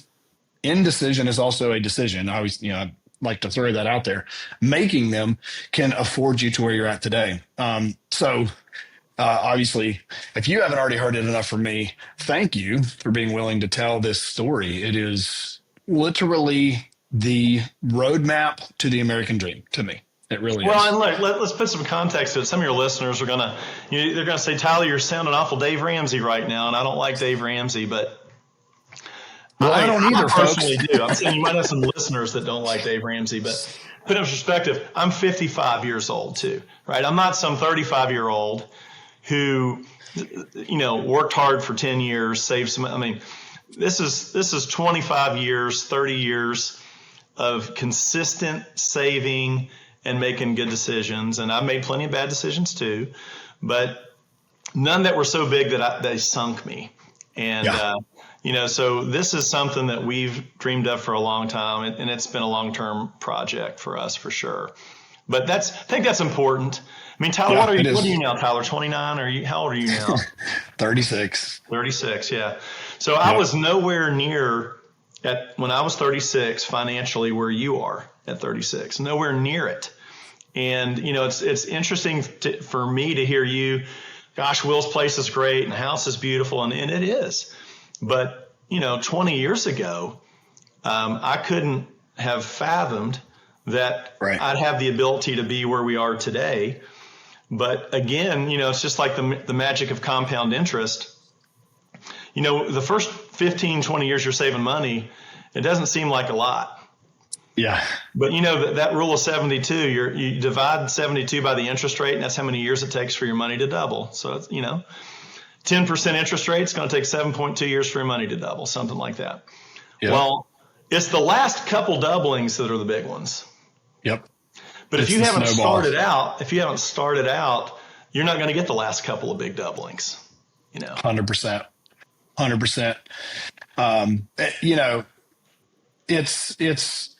Indecision is also a decision. I always, I like to throw that out there. Making them can afford you to where you're at today. Obviously, if you haven't already heard it enough from me, thank you for being willing to tell this story. It is literally the roadmap to the American dream to me. It really is. Well, and look, let's put some context to it. Some of your listeners are they're gonna say, Tyler, you're sounding awful Dave Ramsey right now, and I don't like Dave Ramsey, but I don't either, I personally do. I'm saying you might have some listeners that don't like Dave Ramsey, but put in perspective, I'm 55 years old too, right? I'm not some 35-year-old who, worked hard for 10 years, saved some. I mean, this is 25 years, 30 years of consistent saving and making good decisions. And I've made plenty of bad decisions too, but none that were so big that they sunk me. And, so this is something that we've dreamed of for a long time, and it's been a long-term project for us for sure. But I think that's important. I mean, Tyler, what are you now, Tyler? 29? How old are you now? 36. 36, yeah. So I was nowhere near when I was 36 financially where you are at 36, nowhere near it. And, it's interesting for me to hear you, gosh, Will's place is great and the house is beautiful, and it is. But, 20 years ago, I couldn't have fathomed that I'd have the ability to be where we are today. But again, it's just like the magic of compound interest. The first 15, 20 years you're saving money, it doesn't seem like a lot. Yeah. But that rule of 72, you divide 72 by the interest rate, and that's how many years it takes for your money to double. So, 10% interest rate, it's going to take 7.2 years for your money to double, something like that. Yep. Well, it's the last couple doublings that are the big ones. Yep. But if you haven't started out, you're not going to get the last couple of big doublings. 100%. 100%. It's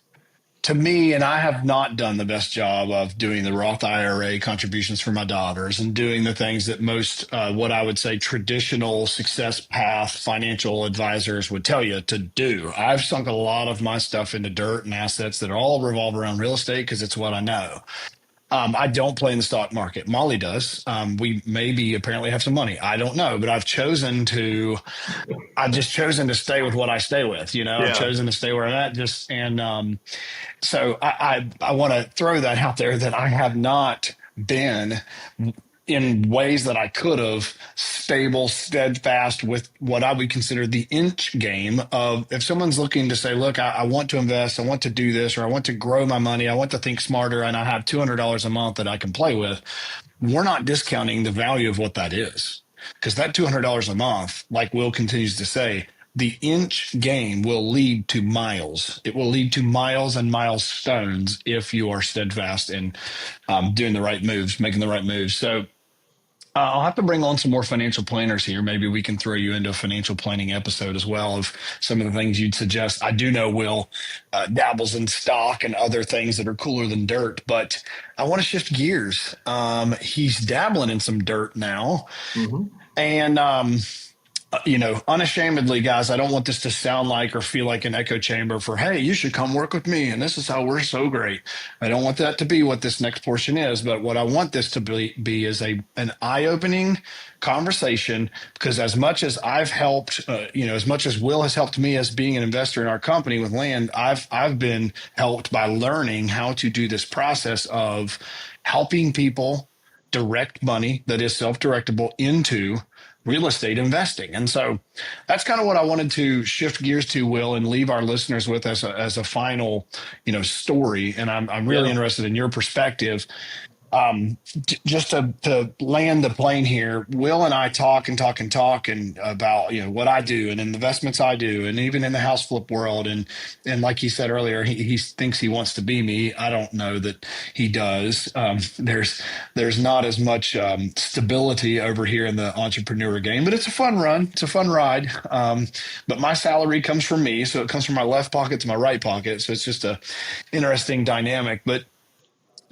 to me, and I have not done the best job of doing the Roth IRA contributions for my daughters and doing the things that most, what I would say, traditional success path financial advisors would tell you to do. I've sunk a lot of my stuff into dirt and assets that all revolve around real estate because it's what I know. I don't play in the stock market. Molly does. We maybe apparently have some money. I don't know, but I've just chosen to stay with what I stay with. I've chosen to stay where I'm at. So I want to throw that out there that I have not been in ways that I could have stable, steadfast with what I would consider the inch game of if someone's looking to say, look, I want to invest, I want to do this, or I want to grow my money, I want to think smarter, and I have $200 a month that I can play with. We're not discounting the value of what that is, because that $200 a month, like Will continues to say, the inch game will lead to miles. It will lead to miles and milestones if you are steadfast in doing the right moves, making the right moves. So I'll have to bring on some more financial planners here. Maybe we can throw you into a financial planning episode as well of some of the things you'd suggest. I do know Will dabbles in stock and other things that are cooler than dirt, but I want to shift gears. He's dabbling in some dirt now. Mm-hmm. And unashamedly, guys, I don't want this to sound like or feel like an echo chamber for, hey, you should come work with me, and this is how we're so great. I don't want that to be what this next portion is, but what I want this to be is an eye-opening conversation, because as much as I've helped, as much as Will has helped me as being an investor in our company with land, I've been helped by learning how to do this process of helping people direct money that is self-directable into real estate investing. And so that's kind of what I wanted to shift gears to, Will, and leave our listeners with as a final, story. And I'm really interested in your perspective. Just to land the plane here, Will and I talk and about, what I do and in the investments I do, and even in the house flip world. And like he said earlier, he thinks he wants to be me. I don't know that he does. There's not as much stability over here in the entrepreneur game, but it's a fun run. It's a fun ride. But my salary comes from me, so it comes from my left pocket to my right pocket. So it's just a interesting dynamic. But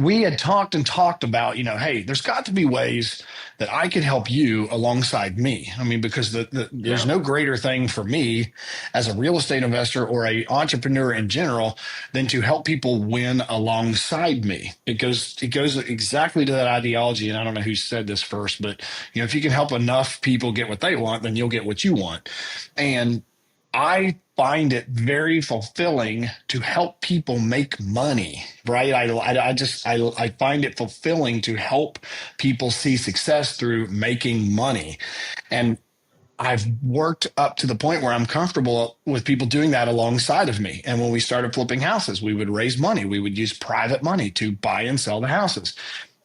we had talked about, hey, there's got to be ways that I could help you alongside me. I mean, because there's no greater thing for me as a real estate investor or a entrepreneur in general than to help people win alongside me. It goes exactly to that ideology. And I don't know who said this first, but if you can help enough people get what they want, then you'll get what you want. And I find it very fulfilling to help people make money, right? I find it fulfilling to help people see success through making money. And I've worked up to the point where I'm comfortable with people doing that alongside of me. And when we started flipping houses, we would raise money. We would use private money to buy and sell the houses.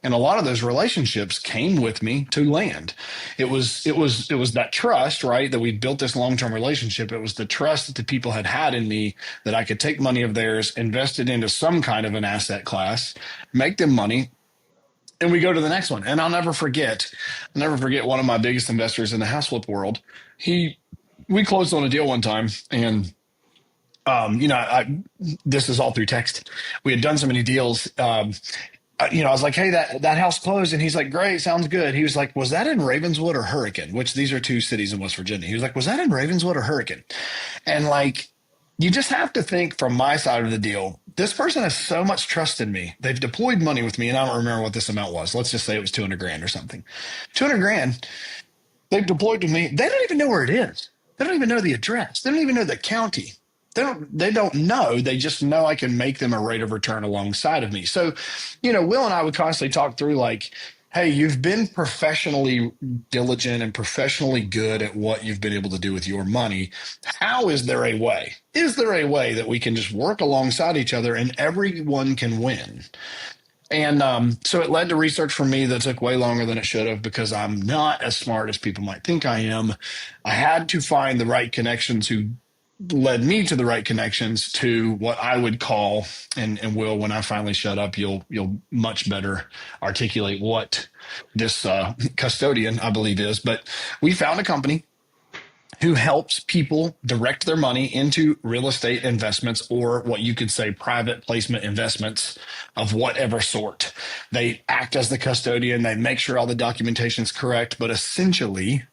And a lot of those relationships came with me to land. It was that trust, right? That we built this long-term relationship. It was the trust that the people had in me that I could take money of theirs, invest it into some kind of an asset class, make them money, and we go to the next one. And I'll never forget one of my biggest investors in the house flip world. We closed on a deal one time, and this is all through text. We had done so many deals. I was like, hey, that house closed. And he's like, great, sounds good. He was like, was that in Ravenswood or Hurricane? Which these are two cities in West Virginia. He was like, was that in Ravenswood or Hurricane? And like, you just have to think from my side of the deal, this person has so much trust in me. They've deployed money with me, and I don't remember what this amount was. Let's just say it was $200,000 or something. $200,000 they've deployed to me. They don't even know where it is. They don't even know the address. They don't even know the county. They don't know. They just know I can make them a rate of return alongside of me. So, Will and I would constantly talk through like, hey, you've been professionally diligent and professionally good at what you've been able to do with your money. How is there a way? Is there a way that we can just work alongside each other and everyone can win? And so it led to research for me that took way longer than it should have, because I'm not as smart as people might think I am. I had to find the right connections who led me to the right connections to what I would call, and Will, when I finally shut up, you'll much better articulate what this custodian, I believe, is. But we found a company who helps people direct their money into real estate investments, or what you could say private placement investments of whatever sort. They act as the custodian. They make sure all the documentation is correct, but essentially,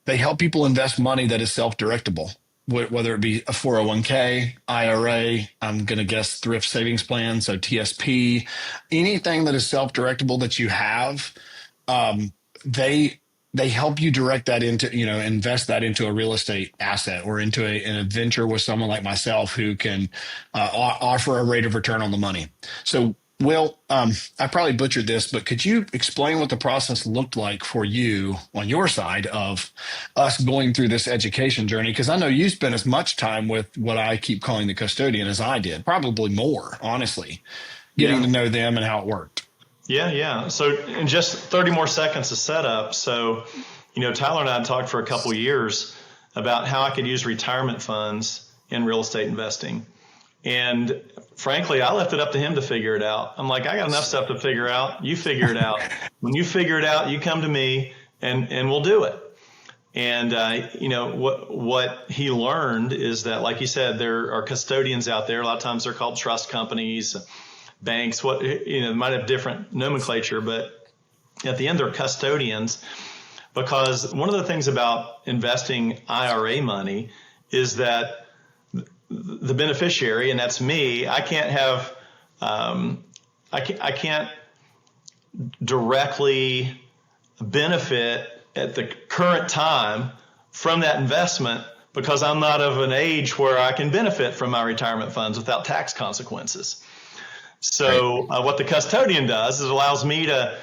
they help people invest money that is self-directable, whether it be a 401k, IRA, I'm going to guess thrift savings plan, so TSP, anything that is self-directable that you have, they help you direct that into, invest that into a real estate asset or into an adventure with someone like myself who can offer a rate of return on the money. So, Will, I probably butchered this, but could you explain what the process looked like for you on your side of us going through this education journey? Because I know you spent as much time with what I keep calling the custodian as I did, probably more, honestly, getting to know them and how it worked. Yeah. So in just 30 more seconds of setup. So, Tyler and I talked for a couple of years about how I could use retirement funds in real estate investing. And frankly, I left it up to him to figure it out. I'm like, I got enough stuff to figure out. You figure it out. When you figure it out, you come to me and we'll do it. And, what he learned is that, like you said, there are custodians out there. A lot of times they're called trust companies, banks, might have different nomenclature, but at the end, they're custodians. Because one of the things about investing IRA money is that the beneficiary, and that's me, I can't have, I can't directly benefit at the current time from that investment, because I'm not of an age where I can benefit from my retirement funds without tax consequences. So what the custodian does is it allows me to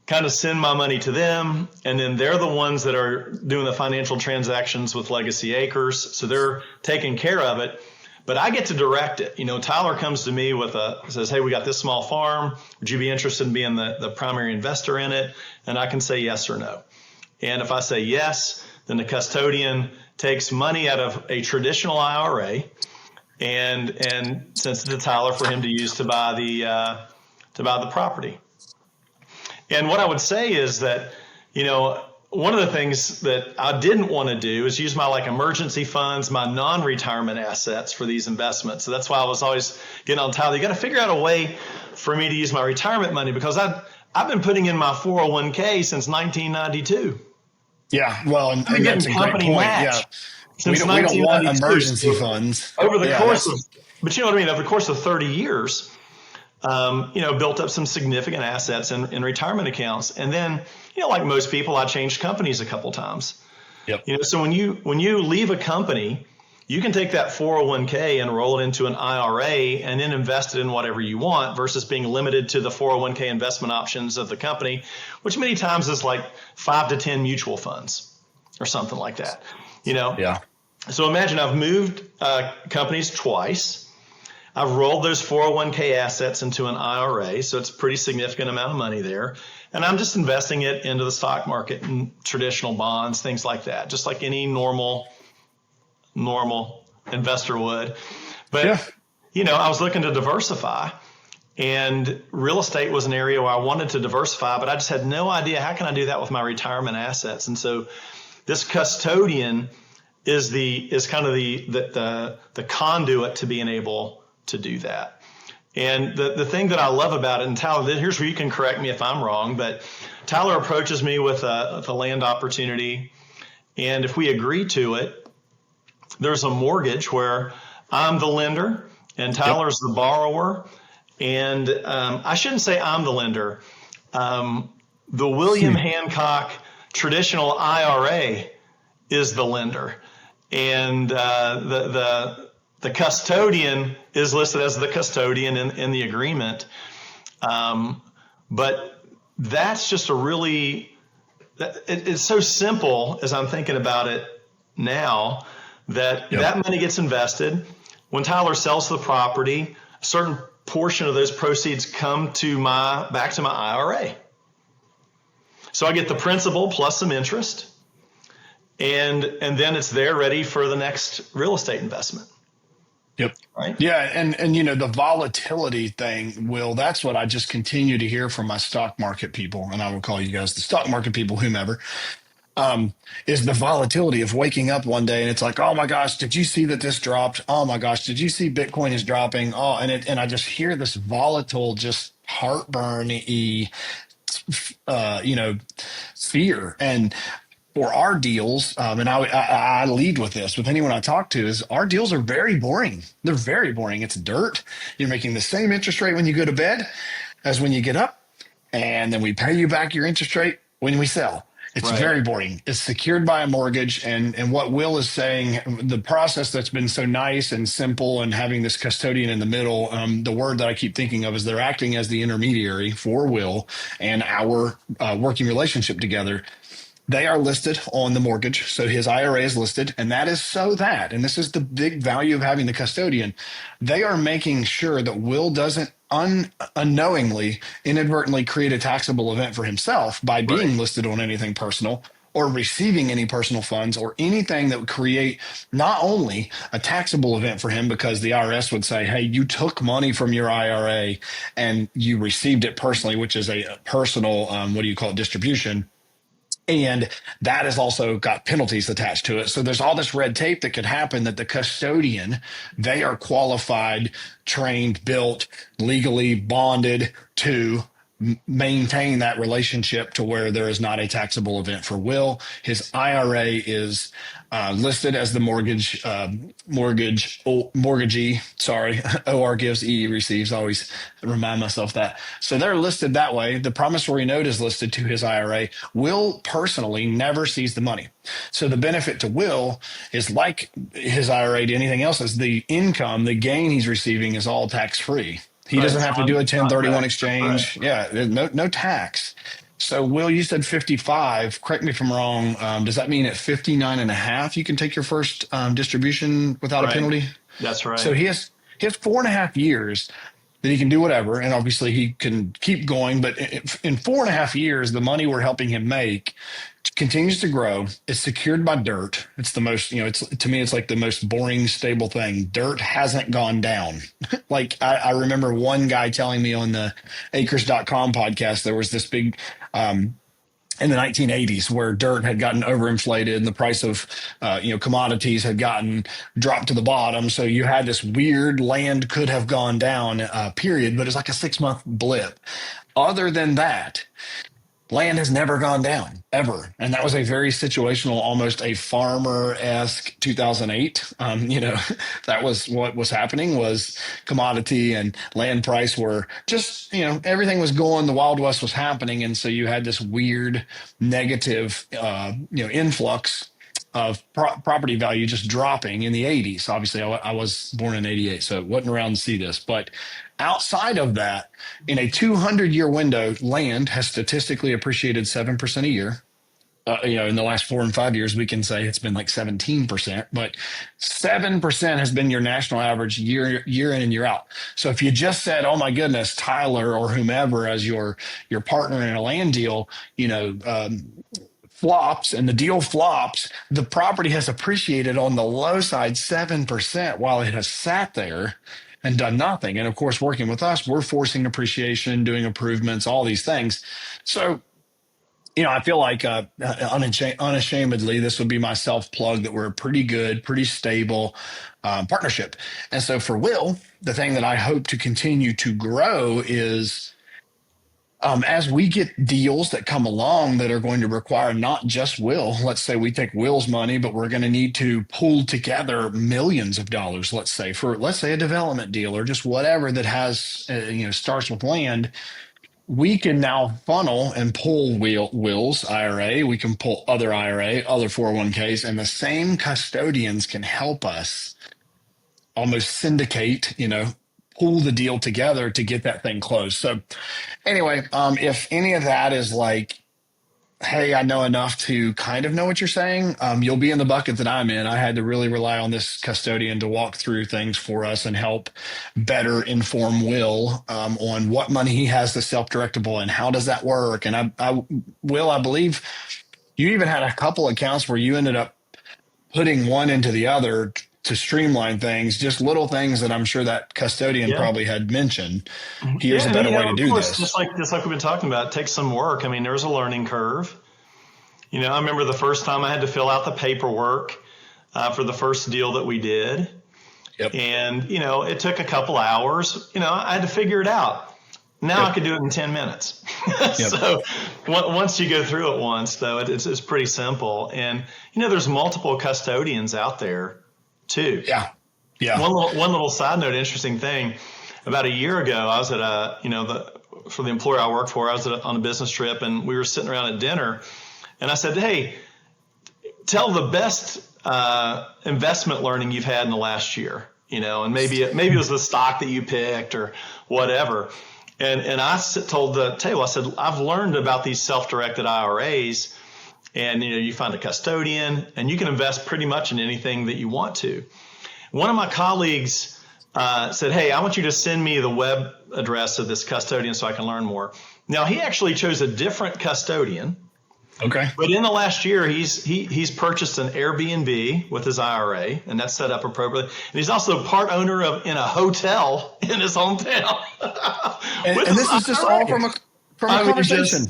kind of send my money to them, and then they're the ones that are doing the financial transactions with Legacy Acres. So they're taking care of it. but I get to direct it. Tyler comes to me says, hey, we got this small farm. Would you be interested in being the primary investor in it? And I can say yes or no. And if I say yes, then the custodian takes money out of a traditional IRA and sends it to Tyler for him to use to buy the property. And what I would say is that, one of the things that I didn't want to do is use my emergency funds, my non-retirement assets for these investments. So that's why I was always getting on Tyler. You got to figure out a way for me to use my retirement money, because I've been putting in my 401k since 1992. Yeah, well, and that's a great point. Yeah, we don't want emergency funds over the course of, but you know what I mean. Over the course of 30 years, built up some significant assets in retirement accounts, and then like most people, I changed companies a couple times. Yep. So when you leave a company, you can take that 401k and roll it into an IRA and then invest it in whatever you want, versus being limited to the 401k investment options of the company, which many times is 5 to 10 mutual funds or something like that. Yeah. So imagine I've moved companies twice. I've rolled those 401k assets into an IRA, so it's a pretty significant amount of money there. And I'm just investing it into the stock market and traditional bonds, things like that, just like any normal investor would. But, I was looking to diversify, and real estate was an area where I wanted to diversify, but I just had no idea, how can I do that with my retirement assets? And so this custodian is kind of the conduit to being able to do that. And the thing that I love about it, and Tyler, here's where you can correct me if I'm wrong, but Tyler approaches me with a land opportunity, and if we agree to it, there's a mortgage where I'm the lender and Tyler's the borrower. And I shouldn't say I'm the lender. The William Hancock traditional IRA is the lender, and the custodian is listed as the custodian in the agreement. But that's just it's so simple as I'm thinking about it now, that money gets invested. When Tyler sells the property, a certain portion of those proceeds come back to my IRA. So I get the principal plus some interest, and then it's there ready for the next real estate investment. Yep. Right. Yeah. And the volatility thing, Will, that's what I just continue to hear from my stock market people. And I will call you guys the stock market people, whomever, is the volatility of waking up one day and it's like, oh my gosh, did you see that this dropped? Oh my gosh, did you see Bitcoin is dropping? Oh, and I just hear this volatile, just heartburn-y, fear. And for our deals, and I lead with this with anyone I talk to, is our deals are very boring. They're very boring. It's dirt. You're making the same interest rate when you go to bed as when you get up, and then we pay you back your interest rate when we sell. It's very boring. It's secured by a mortgage. And what Will is saying, the process that's been so nice and simple, and having this custodian in the middle, the word that I keep thinking of is they're acting as the intermediary for Will and our working relationship together. They are listed on the mortgage. So his IRA is listed, and that is and this is the big value of having the custodian. They are making sure that Will doesn't unknowingly, inadvertently create a taxable event for himself by being listed on anything personal, or receiving any personal funds, or anything that would create not only a taxable event for him, because the IRS would say, hey, you took money from your IRA and you received it personally, which is a personal, distribution. And that has also got penalties attached to it. So there's all this red tape that could happen, that the custodian, they are qualified, trained, built, legally bonded to maintain that relationship to where there is not a taxable event for Will. His IRA is listed as the mortgagee. Sorry, OR gives, EE receives. I always remind myself that. So they're listed that way. The promissory note is listed to his IRA. Will personally never sees the money. So the benefit to Will is like his IRA to anything else, is the income, the gain he's receiving is all tax free. He doesn't have to do a 1031 exchange. Right. Yeah, no tax. So, Will, you said 55. Correct me if I'm wrong. Does that mean at 59 and a half you can take your first distribution without a penalty? That's So right. he has 4.5 years that he can do whatever. And obviously he can keep going. But in 4.5 years, the money we're helping him make continues to grow. It's secured by dirt. It's the most, it's, to me, it's like the most boring, stable thing. Dirt hasn't gone down. Like I remember one guy telling me on the acres.com podcast, there was this big, in the 1980s where dirt had gotten overinflated and the price of commodities had gotten dropped to the bottom, so you had this weird land could have gone down period, but it's like a 6-month blip. Other than that, land has never gone down ever. And that was a very situational, almost a farmer-esque 2008. That was what was happening, was commodity and land price were just, everything was going, the Wild West was happening. And so you had this weird negative, influx of property value just dropping in the 80s. Obviously, I was born in 88, so it wasn't around to see this. But outside of that, in a 200-year window, land has statistically appreciated 7% a year. In the last 4 and 5 years, we can say it's been like 17%, but 7% has been your national average year in and year out. So if you just said, "Oh my goodness, Tyler or whomever as your partner in a land deal," flops and the deal flops, the property has appreciated on the low side 7% while it has sat there and done nothing. And of course, working with us, we're forcing appreciation, doing improvements, all these things. So, I feel like unashamedly, this would be my self plug that we're a pretty good, pretty stable partnership. And so for Will, the thing that I hope to continue to grow is, as we get deals that come along that are going to require not just Will, let's say we take Will's money, but we're going to need to pull together millions of dollars, let's say a development deal or just whatever that has, starts with land. We can now funnel and pull Will's IRA. We can pull other IRA, other 401ks, and the same custodians can help us almost syndicate, pull the deal together to get that thing closed. So anyway, if any of that is like, hey, I know enough to kind of know what you're saying, you'll be in the bucket that I'm in. I had to really rely on this custodian to walk through things for us and help better inform Will on what money he has that's self-directable and how does that work. And Will, I believe you even had a couple accounts where you ended up putting one into the other to streamline things, just little things that I'm sure that custodian probably had mentioned. Here's a better way to do this. Just like we've been talking about, it takes some work. I mean, there's a learning curve. I remember the first time I had to fill out the paperwork for the first deal that we did. Yep. And, it took a couple hours. I had to figure it out. Now I could do it in 10 minutes. So once you go through it once, though, it's pretty simple. And, there's multiple custodians out there too. Yeah. One little side note, interesting thing. About a year ago, I was at for the employer I work for, I was on a business trip and we were sitting around at dinner and I said, "Hey, tell the best investment learning you've had in the last year, and maybe it was the stock that you picked or whatever." And I told the table, I said, "I've learned about these self-directed IRAs. And, you find a custodian and you can invest pretty much in anything that you want to." One of my colleagues said, "Hey, I want you to send me the web address of this custodian so I can learn more." Now, he actually chose a different custodian. Okay. But in the last year, he's purchased an Airbnb with his IRA, and that's set up appropriately. And he's also part owner in a hotel in his hometown. and this is just all from a conversation.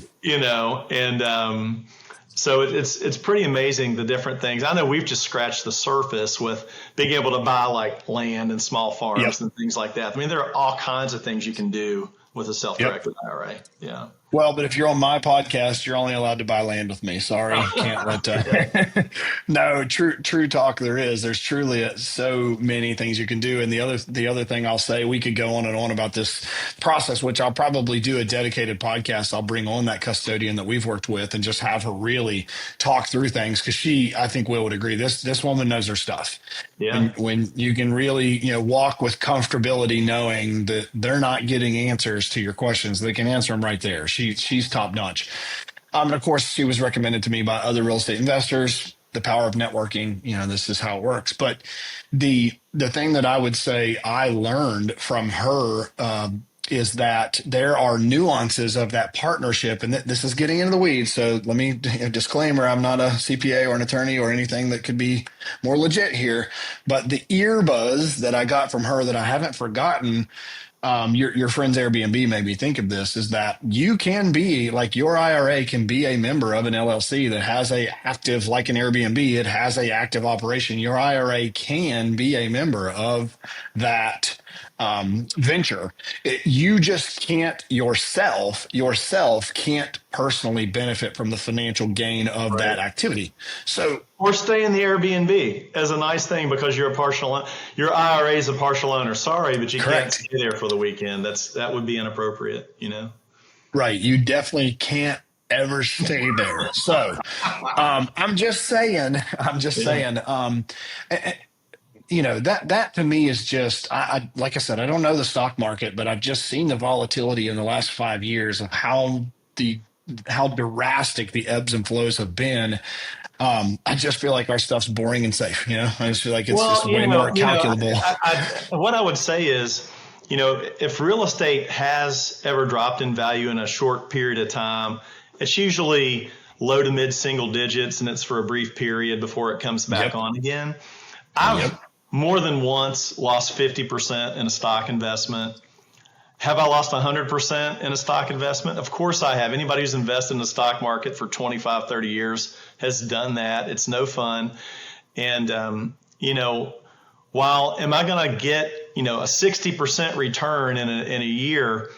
So it's pretty amazing, the different things. I know we've just scratched the surface with being able to buy like land and small farms and things like that. I mean, there are all kinds of things you can do with a self-directed IRA. Yeah. Well, but if you're on my podcast, you're only allowed to buy land with me. Sorry, can't let. No, true talk. There's truly so many things you can do. And the other thing I'll say, we could go on and on about this process, which I'll probably do a dedicated podcast. I'll bring on that custodian that we've worked with and just have her really talk through things, because I think Will would agree. This woman knows her stuff. Yeah. When you can really walk with comfortability, knowing that they're not getting answers to your questions, they can answer them right there. She's top notch. And of course, she was recommended to me by other real estate investors. the power of networking, this is how it works. But the thing that I would say I learned from her is that there are nuances of that partnership, and this is getting into the weeds. So let me disclaimer: I'm not a CPA or an attorney or anything that could be more legit here. But the earbuzz that I got from her that I haven't forgotten. Your friend's Airbnb made me think of this, is that you can be like, your IRA can be a member of an LLC that has a active, like an Airbnb, it has a active operation. Your IRA can be a member of that venture. You just can't yourself can't personally benefit from the financial gain of that activity. So, or stay in the Airbnb as a nice thing because your IRA is a partial owner. Sorry, but you can't stay there for the weekend. That would be inappropriate, Right. You definitely can't ever stay there. So, I'm just saying, that to me is just, I like I said, I don't know the stock market, but I've just seen the volatility in the last 5 years of how drastic the ebbs and flows have been. I just feel like our stuff's boring and safe. I just feel like it's just way more calculable. What I would say is, if real estate has ever dropped in value in a short period of time, it's usually low to mid single digits, and it's for a brief period before it comes back on again. I've more than once lost 50% in a stock investment. Have I lost 100% in a stock investment? Of course I have. Anybody who's invested in the stock market for 25, 30 years has done that. It's no fun. And, while am I going to get, a 60% return in a year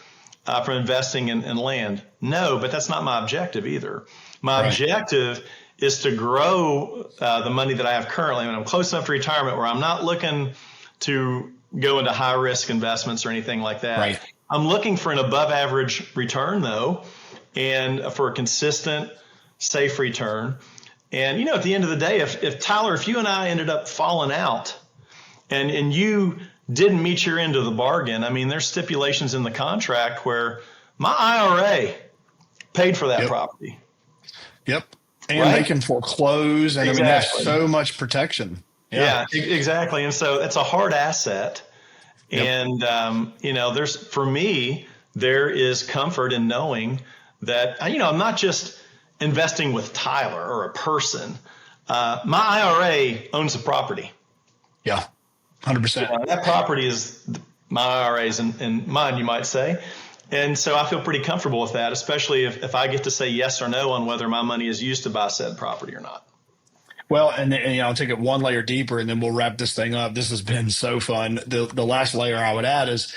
from investing in land? No, but that's not my objective either. My objective is to grow the money that I have currently. When I'm close enough to retirement where I'm not looking to go into high risk investments or anything like that. Right. I'm looking for an above average return though, and for a consistent, safe return. And, at the end of the day, if Tyler, if you and I ended up falling out and you didn't meet your end of the bargain, I mean, there's stipulations in the contract where my IRA paid for that property. Yep. And they can foreclose. And I mean, there's so much protection. Yeah, exactly. And so it's a hard asset. And, for me, there is comfort in knowing that, I'm not just investing with Tyler or a person. My IRA owns the property. Yeah, 100%. That property is my IRA's and mine, you might say. And so I feel pretty comfortable with that, especially if I get to say yes or no on whether my money is used to buy said property or not. Well, and I'll take it one layer deeper, and then we'll wrap this thing up. This has been so fun. The last layer I would add is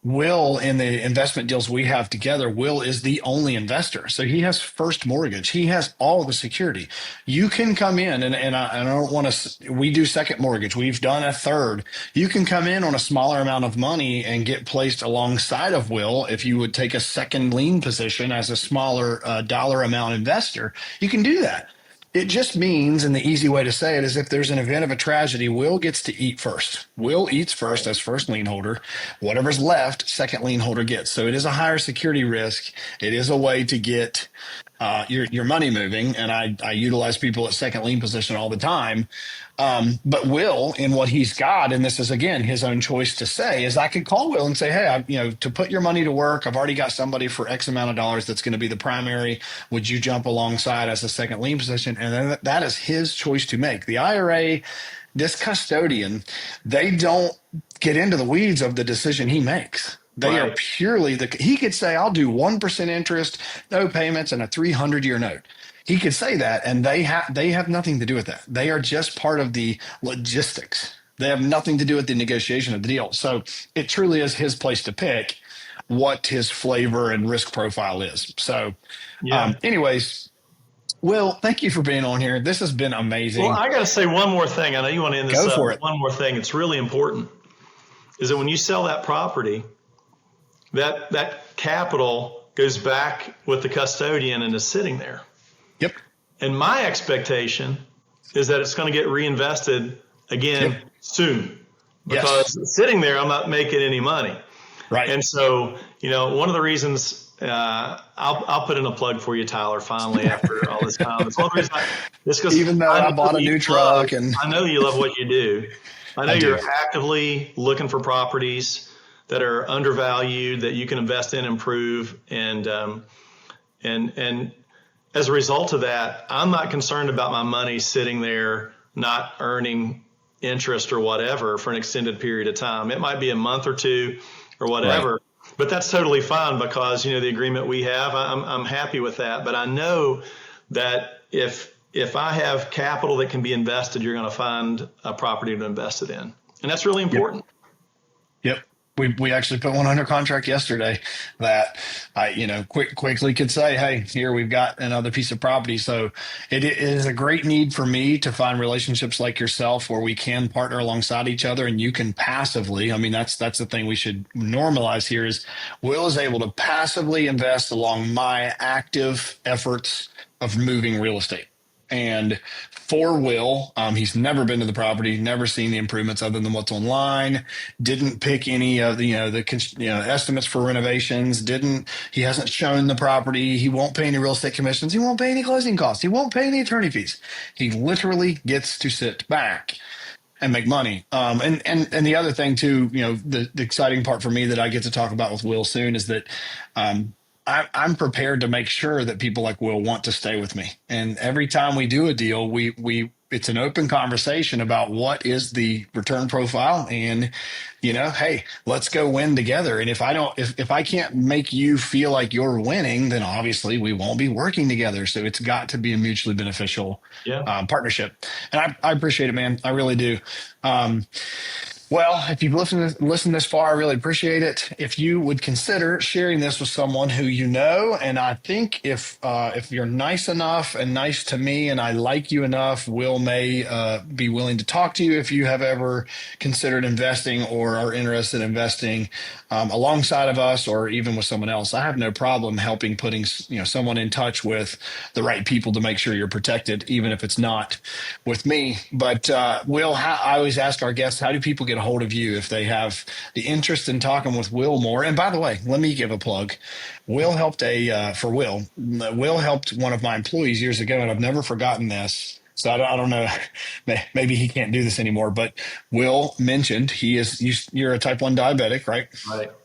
Will, in the investment deals we have together, Will is the only investor. So he has first mortgage. He has all the security. You can come in, and I don't want to, we do second mortgage. We've done a third. You can come in on a smaller amount of money and get placed alongside of Will. If you would take a second lien position as a smaller dollar amount investor, you can do that. It just means, and the easy way to say it is, if there's an event of a tragedy, Will gets to eat first. Will eats first as first lien holder. Whatever's left, second lien holder gets. So it is a higher security risk. It is a way to get your money moving. And I utilize people at second lien position all the time. But Will, in what he's got, and this is, again, his own choice to say, is I could call Will and say, hey, to put your money to work, I've already got somebody for X amount of dollars that's going to be the primary. Would you jump alongside as a second lien position? And then that is his choice to make. The IRA, this custodian, they don't get into the weeds of the decision he makes. They are purely he could say, I'll do 1% interest, no payments, and a 300-year note. He could say that, and they have nothing to do with that. They are just part of the logistics. They have nothing to do with the negotiation of the deal. So it truly is his place to pick what his flavor and risk profile is. So anyways, Will, thank you for being on here. This has been amazing. Well, I got to say one more thing. I know you want to end this up. Go for it. One more thing. It's really important is that when you sell that property, that capital goes back with the custodian and is sitting there. Yep. And my expectation is that it's going to get reinvested again soon, because sitting there, I'm not making any money. Right. And so, one of the reasons I'll put in a plug for you, Tyler. Finally, after all this time, it's one reason. It's because Even though I bought a new truck, and I know you love what you do. I know you're actively looking for properties that are undervalued that you can invest in, improve, and as a result of that, I'm not concerned about my money sitting there not earning interest or whatever for an extended period of time. It might be a month or two or whatever. Right. But that's totally fine because, the agreement we have, I'm happy with that. But I know that if I have capital that can be invested, you're going to find a property to invest it in. And that's really important. Yep. We actually put one under contract yesterday that I, quickly could say, hey, here we've got another piece of property. So it is a great need for me to find relationships like yourself where we can partner alongside each other and you can passively. I mean, that's the thing we should normalize here is Will is able to passively invest along my active efforts of moving real estate. And for Will, he's never been to the property, never seen the improvements other than what's online. Didn't pick any of the estimates for renovations. He hasn't shown the property. He won't pay any real estate commissions. He won't pay any closing costs. He won't pay any attorney fees. He literally gets to sit back and make money. And the other thing too, the exciting part for me that I get to talk about with Will soon is that I'm prepared to make sure that people like Will want to stay with me. And every time we do a deal, it's an open conversation about what is the return profile and, hey, let's go win together. And if I can't make you feel like you're winning, then obviously we won't be working together. So it's got to be a mutually beneficial partnership. And I appreciate it, man. I really do. Well, if you've listened this far, I really appreciate it. If you would consider sharing this with someone who you know, and I think if you're nice enough and nice to me, and I like you enough, Will may be willing to talk to you if you have ever considered investing or are interested in investing alongside of us or even with someone else. I have no problem helping putting someone in touch with the right people to make sure you're protected, even if it's not with me. But Will, I always ask our guests, how do people get a hold of you if they have the interest in talking with Will more? And by the way, let me give a plug. Will helped Will helped one of my employees years ago, and I've never forgotten this. So I don't know, maybe he can't do this anymore, but Will mentioned you're a type 1 diabetic, right?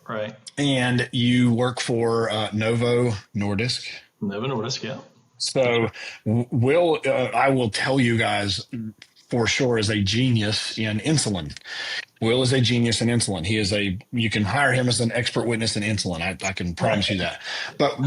Right. And you work for Novo Nordisk. Novo Nordisk, yeah. So Will, I will tell you guys for sure, is a genius in insulin. Will is a genius in insulin. You can hire him as an expert witness in insulin. I can promise you that. But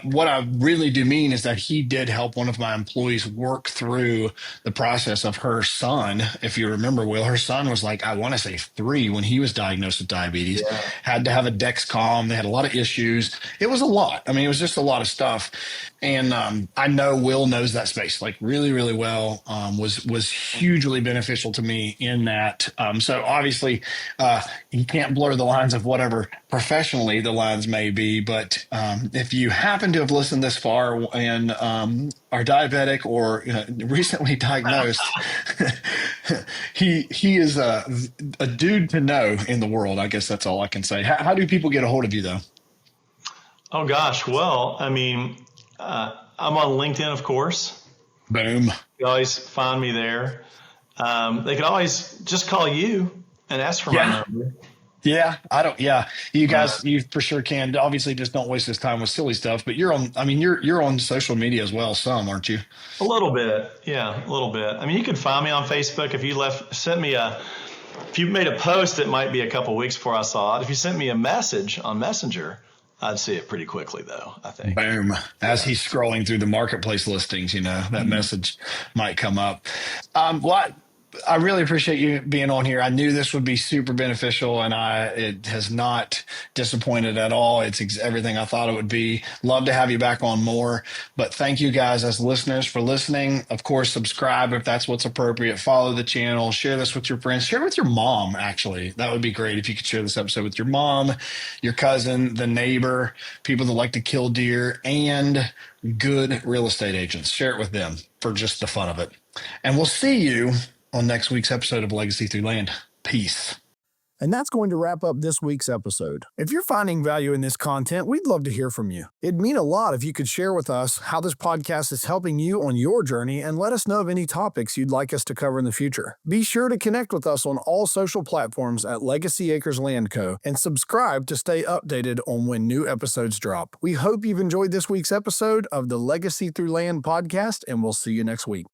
what I really do mean is that he did help one of my employees work through the process of her son. If you remember, Will, her son was like, I want to say 3 when he was diagnosed with diabetes, had to have a Dexcom. They had a lot of issues. It was a lot. I mean, it was just a lot of stuff. And I know Will knows that space like really, really well, was hugely beneficial to me in that. So obviously, you can't blur the lines of whatever professionally the lines may be. But if you happen to have listened this far and are diabetic or recently diagnosed, he is a dude to know in the world. I guess that's all I can say. How do people get a hold of you, though? Oh, gosh. Well, I mean, I'm on LinkedIn, of course. Boom. You always find me there. They can always just call you and ask for my number. Yeah, you guys, you for sure can. Obviously, just don't waste this time with silly stuff. But you're on social media as well, some, aren't you? A little bit, yeah, a little bit. I mean, you can find me on Facebook if you made a post. It might be a couple weeks before I saw it. If you sent me a message on Messenger, I'd see it pretty quickly, though, I think. Boom. As he's scrolling through the marketplace listings, that message might come up. I really appreciate you being on here. I knew this would be super beneficial, and it has not disappointed at all. It's everything I thought it would be. Love to have you back on more. But thank you guys as listeners for listening. Of course, subscribe if that's what's appropriate. Follow the channel. Share this with your friends. Share it with your mom, actually. That would be great if you could share this episode with your mom, your cousin, the neighbor, people that like to kill deer, and good real estate agents. Share it with them for just the fun of it. And we'll see you on next week's episode of Legacy Through Land. Peace. And that's going to wrap up this week's episode. If you're finding value in this content, we'd love to hear from you. It'd mean a lot if you could share with us how this podcast is helping you on your journey and let us know of any topics you'd like us to cover in the future. Be sure to connect with us on all social platforms at Legacy Acres Land Co. and subscribe to stay updated on when new episodes drop. We hope you've enjoyed this week's episode of the Legacy Through Land podcast, and we'll see you next week.